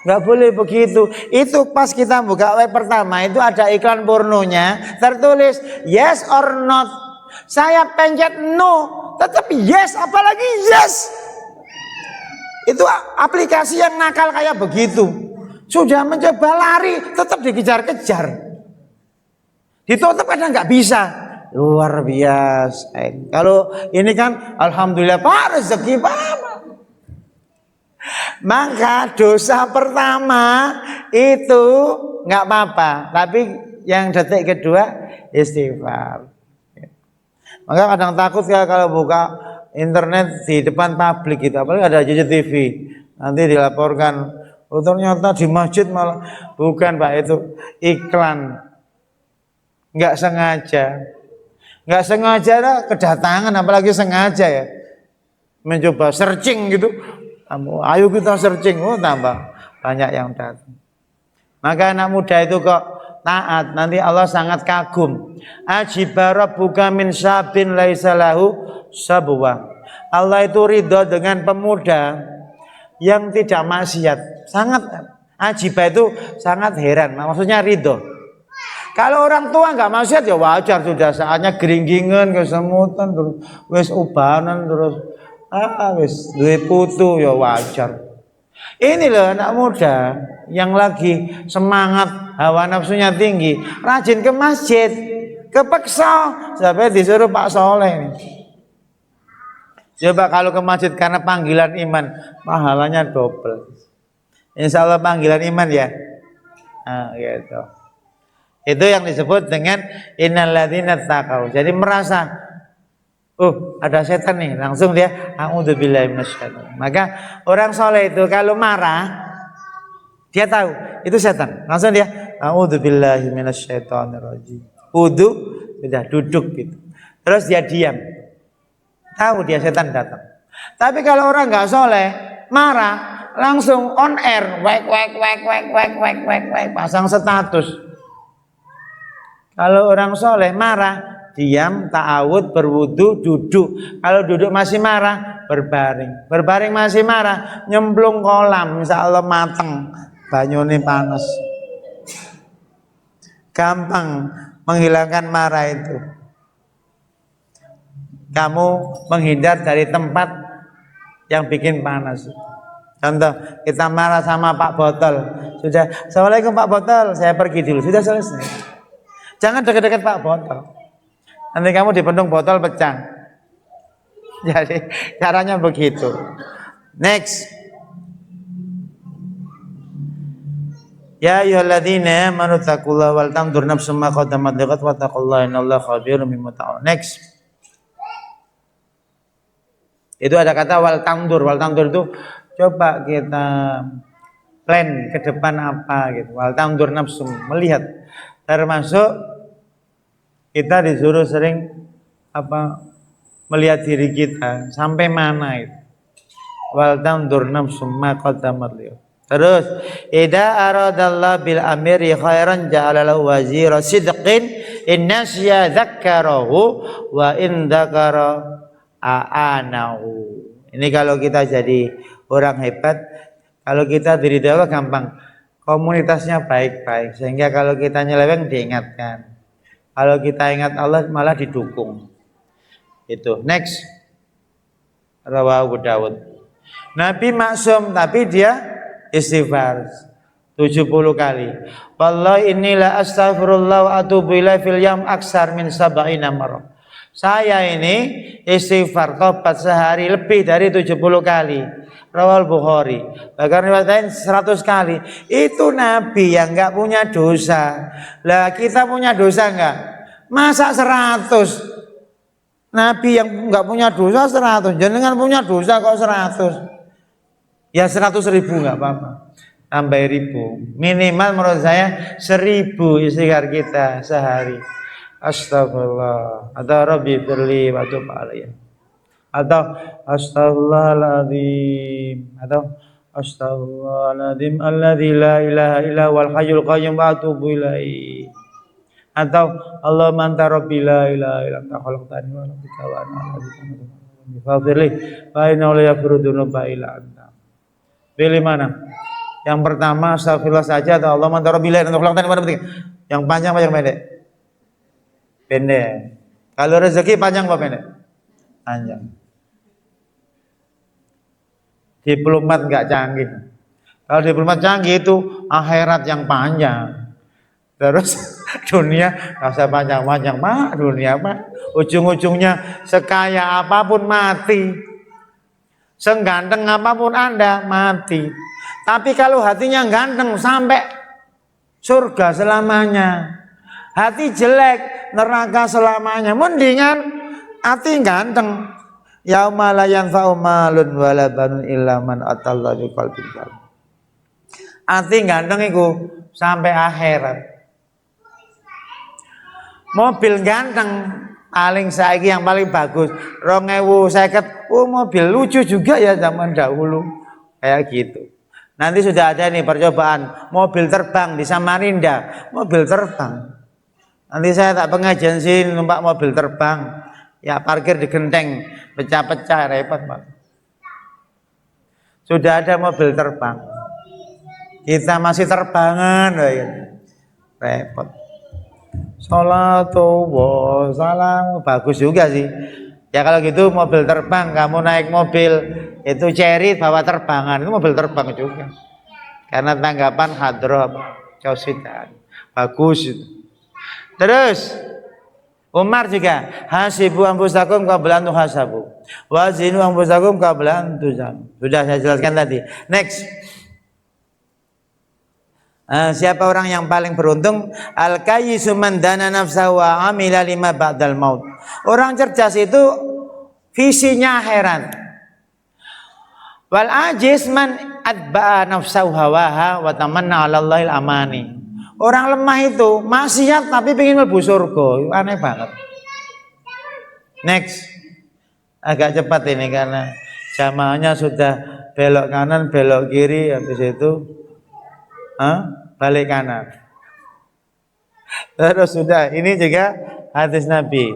Nggak boleh begitu. Itu pas kita buka web pertama itu ada iklan pornonya, tertulis yes or not. Saya pencet no, tetap yes, apalagi yes. Itu aplikasi yang nakal kayak begitu. Sudah mencoba lari, tetap dikejar-kejar. Ditutup kadang nggak bisa. Luar biasa. Kalau ini kan alhamdulillah Pak, rezeki Pak. Maka dosa pertama itu nggak apa-apa, tapi yang detik kedua istighfar. Maka kadang takut ya kalau buka internet di depan publik gitu, apalagi ada CCTV, nanti dilaporkan. Oh ternyata di masjid malah bukan Pak, itu iklan. Nggak sengaja kedatangan, apalagi sengaja ya mencoba searching gitu. Ayo kita searching, tambah banyak yang datang. Maka anak muda itu kok taat, nanti Allah sangat kagum. Ajiba rabbuka min syabin laisa lahu sabwa. Allah itu ridho dengan pemuda yang tidak maksiat. Sangat ajiba itu sangat heran, maksudnya ridho. Kalau orang tua nggak maksiat ya wajar, sudah saatnya geringgingan, kesemutan, terus wes ubanan, terus wes duwe putu ya wajar. Ini loh anak muda yang lagi semangat, hawa nafsunya tinggi, rajin ke masjid, kepeksa sampai disuruh Pak Soleh nih. Coba kalau ke masjid karena panggilan iman, pahalanya double. Insya Allah panggilan iman ya. Nah, gitu. Itu yang disebut dengan innal ladzina taqau. Jadi merasa ada setan nih, langsung dia a'udzubillahi minasyaitonir. Maka orang soleh itu kalau marah dia tahu itu setan, langsung dia a'udzubillahi minasyaitonir rajim. Wudu, sudah duduk gitu. Terus dia diam. Tahu dia setan datang. Tapi kalau orang nggak soleh marah, langsung on air, wek pasang status. Kalau orang soleh marah, diam, ta'awud, berwudu, duduk. Kalau duduk masih marah, berbaring. Berbaring masih marah, nyemplung kolam, insya Allah mateng, banyune panas. Gampang menghilangkan marah itu. Kamu menghindar dari tempat yang bikin panas. Contoh, kita marah sama Pak Botol. Sudah, Assalamualaikum Pak Botol, saya pergi dulu. Sudah selesai. Jangan dekat-dekat Pak Botol. Nanti kamu dipendung botol pecah. Jadi caranya begitu. Next. Ya ayyuhalladzina amanu taqullaha wal tanzur nafsum ma qaddamat lighad wattaqullaha innallaha khabirum bima ta'malun. Next. Itu ada kata wal tanzur. Wal tanzur itu coba kita plan ke depan apa gitu. Wal tanzur nafsum, melihat. Termasuk kita disuruh sering melihat diri kita sampai mana itu. Wal tanzur nafsum ma qaddamat lighad. Terus, idza aradallahu bil amiri khairan ja'ala lahu wazira sidqin in nasiya dzakkarahu wa in dzakara a'anahu. Ini kalau kita jadi orang hebat, kalau kita diridhoi Allah gampang. Komunitasnya baik-baik sehingga kalau kita nyeleweng diingatkan. Kalau kita ingat Allah malah didukung. Itu. Next. Rawahu Abu Dawud. Nabi maksum tapi dia istighfar 70 kali. Wallahi inilah astaghfirullah wa atubu ilaihi fil yam aksar min sab'ina marrah. Saya ini istighfar tobat sehari lebih dari 70 kali. Rawal Bukhari. Bahkan riwayat lain 100 kali. Itu Nabi yang enggak punya dosa. Lah kita punya dosa enggak? Masa 100? Nabi yang enggak punya dosa 100. Jenengan punya dosa kok 100? Ya 100.000 enggak apa-apa. Tambah 1000. Minimal menurut saya 1000 istighfar kita sehari. Astagfirullah. Atau Rabbi firli wa tub alayya. Atau astaghfirullahaladzim. Atau astaghfirullahaladzim alladzi la ilaha illa huwal hayyul qayyum wa atubu ilaihi. Atau Allahumma anta rabbi la ilaha illa anta khalaqtani wa ana bika wa ana ala dzikri wa firli fa innahu la yaghfiru dzunuba illa anta. Pilih mana? Yang pertama astagfirullah saja atau Allah anta rabbi la ilaha illa anta khalaqtani wa ana bika. Yang panjang apa yang pendek? Pendek. Kalau rezeki panjang apa pendek? Panjang. Diplomat enggak canggih. Kalau diplomat canggih itu akhirat yang panjang. Terus dunia enggak usah panjang-panjang, mah dunia mah ujung-ujungnya sekaya apapun mati. Seganteng apapun Anda mati. Tapi kalau hatinya ganteng sampai surga selamanya. Hati jelek neraka selamanya. Mendingan hati ganteng. Yauma la yanfa'u malun wala banun illa man atallaha biqalbin salim. Hati ganteng iku sampai akhirat. Mobil ganteng paling saiki yang paling bagus 2050. Mobil lucu juga ya zaman dahulu. Kayak gitu. Nanti sudah ada nih percobaan mobil terbang di Samarinda, mobil terbang. Nanti saya tak pengajian sih numpak mobil terbang. Ya parkir di genteng, pecah-pecah, repot Pak. Sudah ada mobil terbang. Kita masih terbangan, ya. Repot. Sholatu wassalam, bagus juga sih. Ya kalau gitu mobil terbang, kamu naik mobil itu Cherry bawa terbangan, itu mobil terbang juga. Karena tanggapan hadroh, cositan, bagus itu. Terus Umar juga hasibu anfusakum qabla an tuhasabu wazinu anfusakum qabla an tuzanu. Sudah saya jelaskan tadi. Next. Siapa orang yang paling beruntung? Al-kayyisu man dana nafsahu wa amila lima ba'dal maut. Orang cerdas itu visinya akhirat. Wal ajiz man atba'a nafsahu hawaha wa tamanna 'ala Allahil amani. Orang lemah itu maksiat tapi pengen mlebu surga, aneh banget. Next, agak cepat ini karena jamaahnya sudah belok kanan, belok kiri, habis itu balik kanan. Terus sudah, ini juga hadis Nabi.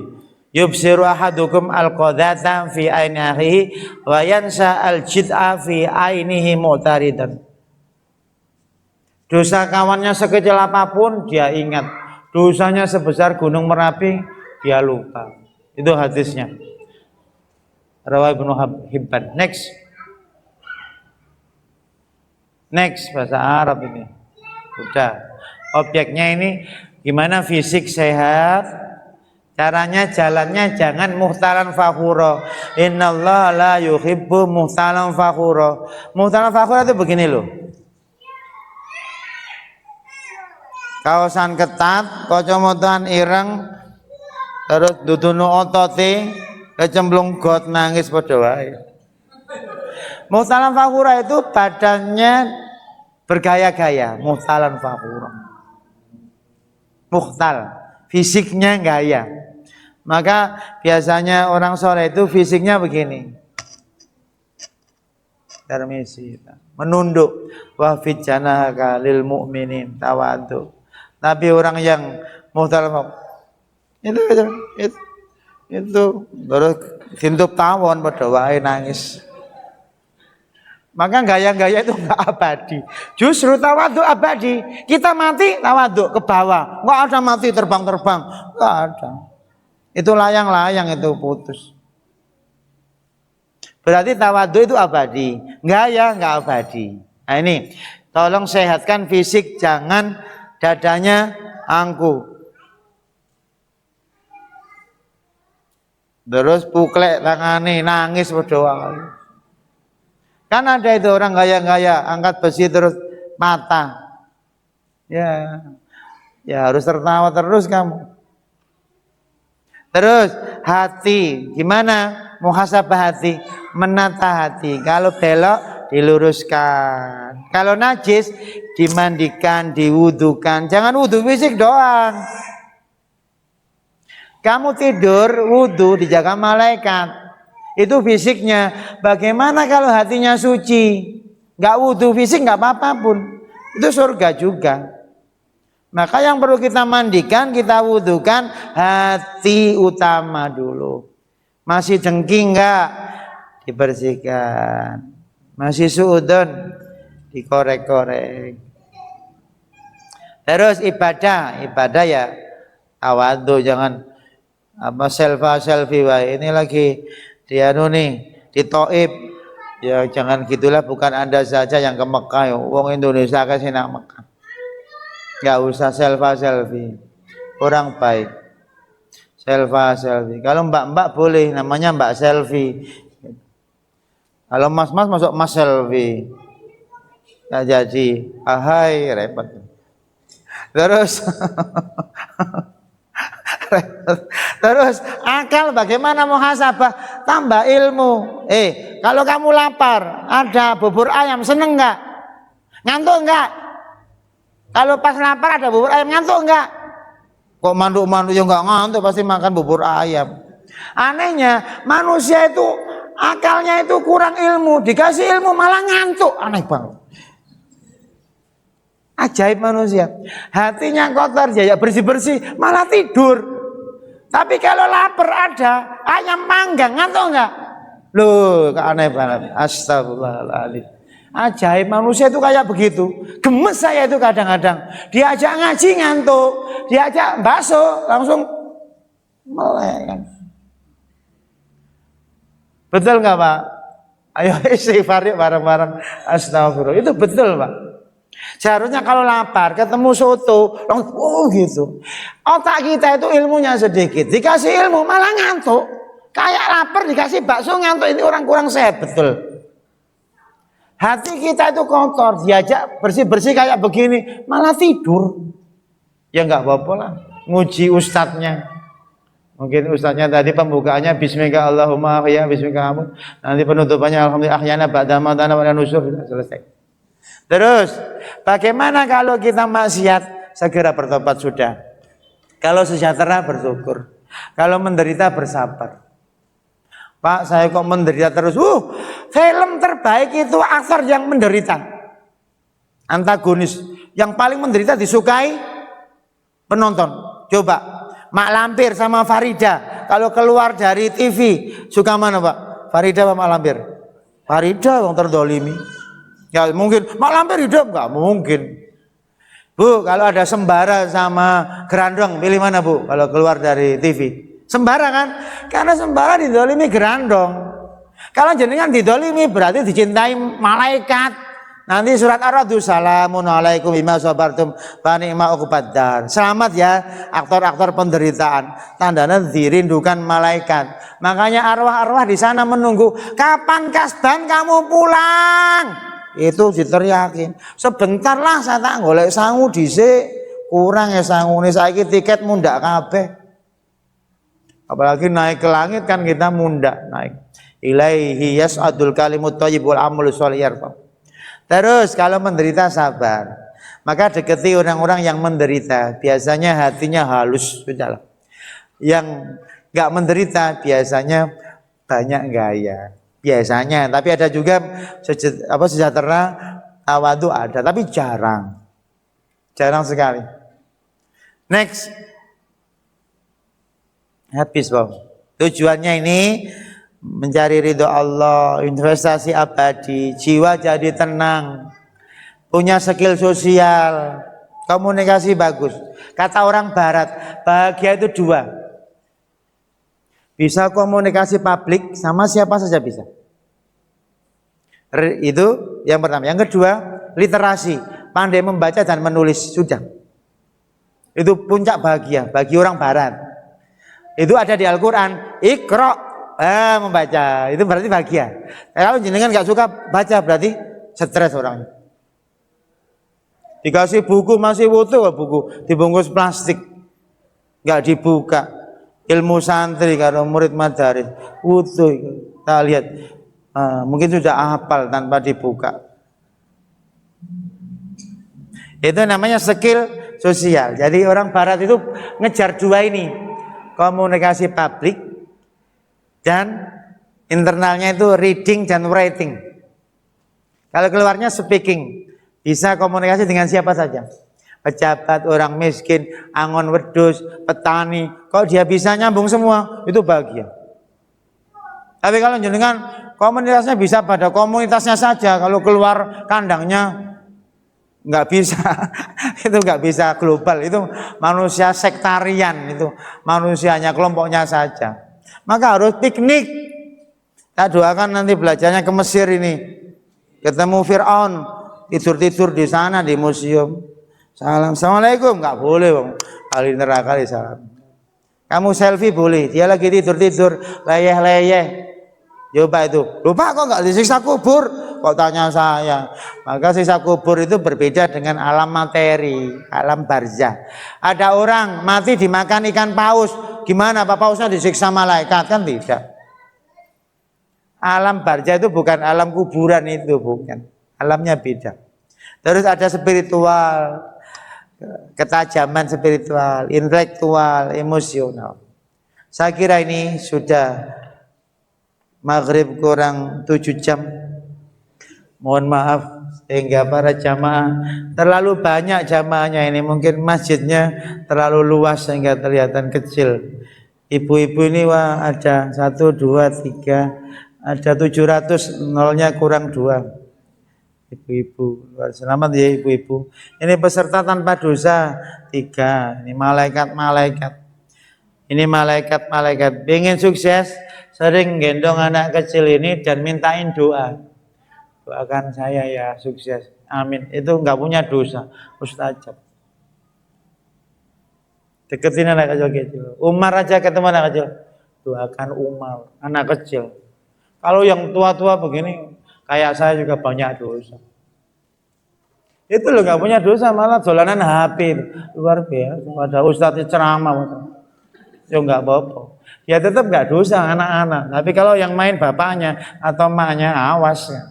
Yubsiru ahadukum al-qadata fi aini akhihi wa yansa al-jid'a fi ainihi mu'taridan. Dosa kawannya sekecil apapun dia ingat. dosanya sebesar gunung Merapi, dia lupa. Itu hadisnya. Rawai Ibnu Hibban. Next bahasa Arab ini. Udah. Objeknya ini gimana fisik sehat? Caranya jalannya jangan muhtalan fakhura. Innallaha la yuhibbu muhtalan fakhura. Muhtalan fakhura itu begini loh. Kaosan ketat, kacamataan ireng, terus dudunu otote, kecemplung got nangis padha wae. Muhtalan fakhura itu badannya bergaya-gaya, muhtalan fakhura. Muhtal, fisiknya gaya. Maka biasanya orang soleh itu fisiknya begini. Permisi, menunduk. Wa fi janahaka lil mu'minin tawadhu. Tapi orang yang muhtal itu terus hintup tawon padha wae nangis. Maka gaya-gaya itu enggak abadi. Justru tawadhu abadi. Kita mati tawadhu ke bawah. Enggak ada mati terbang-terbang. Enggak ada. Itu layang-layang itu putus. Berarti tawadhu itu abadi. Gaya enggak abadi. Nah ini, tolong sehatkan fisik, jangan dadanya angku. Terus puklek tangane nangis berdoa. Kan ada itu orang gaya-gaya angkat besi terus mata. Ya harus tertawa terus kamu. Terus hati, gimana? Muhasabah hati, menata hati. Kalau belok diluruskan. Kalau najis dimandikan, diwudukan. Jangan wudu fisik doang. Kamu tidur, wudu dijaga malaikat. Itu fisiknya. Bagaimana kalau hatinya suci? Gak wudu fisik gak apa-apa pun. Itu surga juga. Maka yang perlu kita mandikan, kita wudukan hati utama dulu. Masih dengki enggak? Dibersihkan. Masih suudon? Dikorek-korek. Terus ibadah ya tawadhu, jangan selfie wae. Ini lagi di Taif. Ya jangan gitulah, bukan Anda saja yang ke Mekah ya. Wong Indonesia ke sini Mekah. Enggak usah selfie. Kurang baik. Selfie. Kalau mbak-mbak boleh, namanya mbak selfie. Kalau mas-mas masuk mas selfie. Ya jadi, ahai repot. Terus akal bagaimana muhasabah? Tambah ilmu. Kalau kamu lapar, ada bubur ayam, seneng enggak? Ngantuk enggak? Kalau pas lapar ada bubur ayam, ngantuk enggak? Kok manduk-manduk yang enggak ngantuk, pasti makan bubur ayam. Anehnya manusia itu akalnya itu kurang ilmu, dikasih ilmu malah ngantuk. Aneh banget. Ajaib manusia. Hatinya kotor, ya bersih-bersih, malah tidur. Tapi kalau lapar ada ayam panggang, ngantuk enggak? Loh, aneh banget. Astagfirullahaladzim. Ajaib manusia itu kayak begitu. Gemes saya itu kadang-kadang. Diajak ngaji ngantuk, diajak bakso langsung melek kan. Betul nggak Pak? Ayo istighfar yuk bareng-bareng. Astagfirullah. Itu betul Pak. Seharusnya kalau lapar ketemu soto langsung gitu. Otak kita itu ilmunya sedikit, dikasih ilmu malah ngantuk. Kayak lapar dikasih bakso ngantuk, ini orang kurang sehat betul. Hati kita itu kotor, diajak bersih-bersih kayak begini, malah tidur. Ya enggak apa-apa lah, nguji ustadznya. Mungkin ustadznya tadi pembukaannya bismika Allahumma ya bismika amun. Nanti penutupannya alhamdulillah ahyana ba'da mautana wa nusur, sudah selesai. Terus, bagaimana kalau kita maksiat? Segera bertobat sudah. Kalau sejahtera bersyukur. Kalau menderita bersabar. Pak, saya kok menderita terus. Film terbaik itu aktor yang menderita. Antagonis. Yang paling menderita disukai penonton. Coba, Mak Lampir sama Farida. Kalau keluar dari TV, suka mana Pak? Farida sama Mak Lampir? Farida yang terdolimi. Ya mungkin, Mak Lampir hidup? Enggak mungkin. Bu, kalau ada sembara sama gerandong, pilih mana Bu? Kalau keluar dari TV, sembara kan? Karena sembara didolimi gerandong. Kalau jenengan didolimi berarti dicintai malaikat. Nanti surat Ar-Ra'd, salamun alaikum bima sabartum fa ni'ma uqbad. Selamat ya aktor-aktor penderitaan. Tandanya dirindukan malaikat. Makanya arwah-arwah di sana menunggu, kapan Kasban kamu pulang? Itu diteriakin. Sebentarlah saya tak golek sangu dhisik. Kurang ya sangune saiki tiket mundak kabeh. Apalagi naik ke langit kan kita mundak naik. Ilaihi yas'adul kalimut thayyib wal amalus shalih yarfa. Terus kalau menderita sabar, maka deketi orang-orang yang menderita, biasanya hatinya halus, sudahlah. Yang nggak menderita biasanya banyak gaya, biasanya. Tapi ada juga sejahtera, tawadu ada, tapi jarang sekali. Next, habis Bang. Tujuannya ini mencari ridho Allah, investasi abadi, jiwa jadi tenang, punya skill sosial, komunikasi bagus. Kata orang barat, bahagia itu dua. Bisa komunikasi publik sama siapa saja bisa. Itu yang pertama. Yang kedua, literasi, pandai membaca dan menulis, sudah. Itu puncak bahagia bagi orang barat. Itu ada di Al-Quran, Iqra'. Membaca itu berarti bahagia. Kalau jenengan nggak suka baca berarti stres orangnya. Dikasih buku masih utuh, buku dibungkus plastik, nggak dibuka. Ilmu santri kalau murid madaris utuh, kita lihat mungkin sudah hafal tanpa dibuka. Itu namanya skill sosial. Jadi orang barat itu ngejar dua ini, komunikasi publik dan internalnya itu reading dan writing. Kalau keluarnya speaking, bisa komunikasi dengan siapa saja. Pejabat, orang miskin, angon wedus, petani. Kalau dia bisa nyambung semua, itu bahagia. Tapi kalau jenengan komunitasnya bisa pada komunitasnya saja, kalau keluar kandangnya nggak bisa. Itu nggak bisa global. Itu manusia sektarian, itu manusianya kelompoknya saja. Maka harus piknik. Kita doakan nanti belajarnya ke Mesir ini, ketemu Fir'aun, tidur-tidur di sana di museum. Salam, assalamualaikum, nggak boleh bang. Kali neraka di salam. Kamu selfie boleh, dia lagi tidur-tidur, leyeh-leyeh. Coba itu, lupa kok nggak disiksa kubur? Kok tanya saya? Maka siksa kubur itu berbeda dengan alam materi, alam barzah. Ada orang mati dimakan ikan paus. Gimana Pak Pausnya disiksa malaikat? Kan tidak. Alam barzah itu bukan alam kuburan, itu bukan. Alamnya beda. Terus ada spiritual, ketajaman spiritual, intelektual, emosional. Saya kira ini sudah maghrib kurang 7 jam. Mohon maaf sehingga para jamaah terlalu banyak jamaahnya ini, mungkin masjidnya terlalu luas sehingga kelihatan kecil. Ibu-ibu ini wah ada 1, 2, 3, ada 700, nolnya kurang 2. Ibu-ibu, selamat ya ibu-ibu. Ini peserta tanpa dosa 3. Ini malaikat-malaikat. Ini malaikat-malaikat. Pengen sukses, sering gendong anak kecil ini dan mintain doa. Doakan saya ya sukses, amin. Itu nggak punya dosa, mustajab. Deketin anak kecil. Umar aja ketemu anak kecil, doakan Umar, anak kecil. Kalau yang tua-tua begini, kayak saya juga banyak dosa. Itu loh nggak punya dosa, malah dolanan HP, luar biasa. Ada ustadz ceramah, ya nggak apa-apa. Ya tetap nggak dosa anak-anak. Tapi kalau yang main bapaknya atau emaknya, awas ya.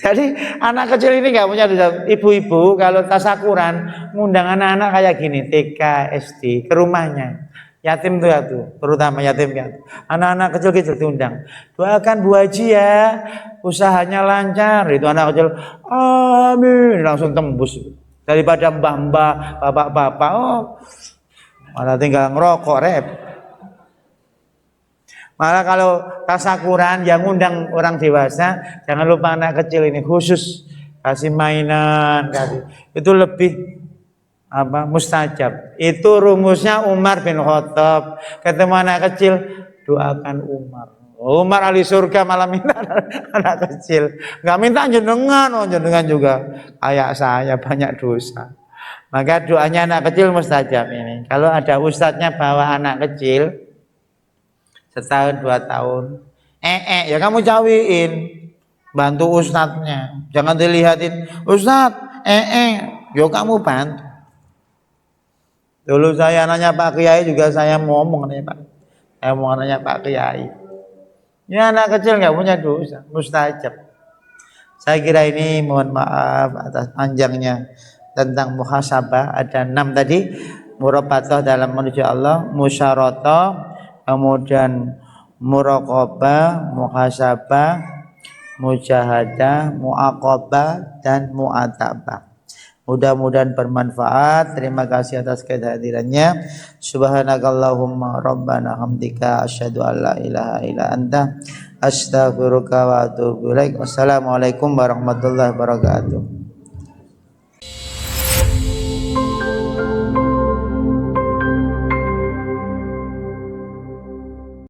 Jadi anak kecil ini nggak punya dosa. Ibu-ibu kalau tasakuran ngundang anak-anak kayak gini, TK, SD ke rumahnya, yatim tuh, terutama yatim piatu. Anak-anak kecil-kecil diundang. Doakan Bu Haji ya, usahanya lancar. Itu anak kecil, amin, langsung tembus. Daripada mbah-mbah, bapak-bapak, malah tinggal ngerokok rep. Malah kalau tasakuran yang undang orang dewasa, jangan lupa anak kecil ini khusus kasih mainan, itu lebih mustajab. Itu rumusnya Umar bin Khattab. Ketemu anak kecil, doakan Umar. Umar ahli surga malah minta anak kecil. Nggak minta jenengan, jenengan juga kayak saya banyak dosa. Maka doanya anak kecil mustajab ini. Kalau ada ustadznya bawa anak kecil setahun 2 tahun, ya kamu cawiin, bantu ustadznya. Jangan dilihatin, ustadz, yo kamu bantu. Dulu saya nanya Pak Kiai juga saya ngomong nih Pak. Saya mau nanya Pak Kiai. Ya anak kecil nggak punya dosa, mustajab. Saya kira ini mohon maaf atas panjangnya tentang muhasabah. Ada 6 tadi, murabatoh dalam menuju Allah, musyaratah, kemudian muraqabah, muhasabah, mujahadah, muaqabah, dan mu'atabah. Mudah-mudahan bermanfaat. Terima kasih atas kehadirannya. Subhanakallahumma rabbana hamdika asyhadu an la ilaha illa anta astaghfiruka wa atubu ilaik. Wassalamualaikum warahmatullahi wabarakatuh.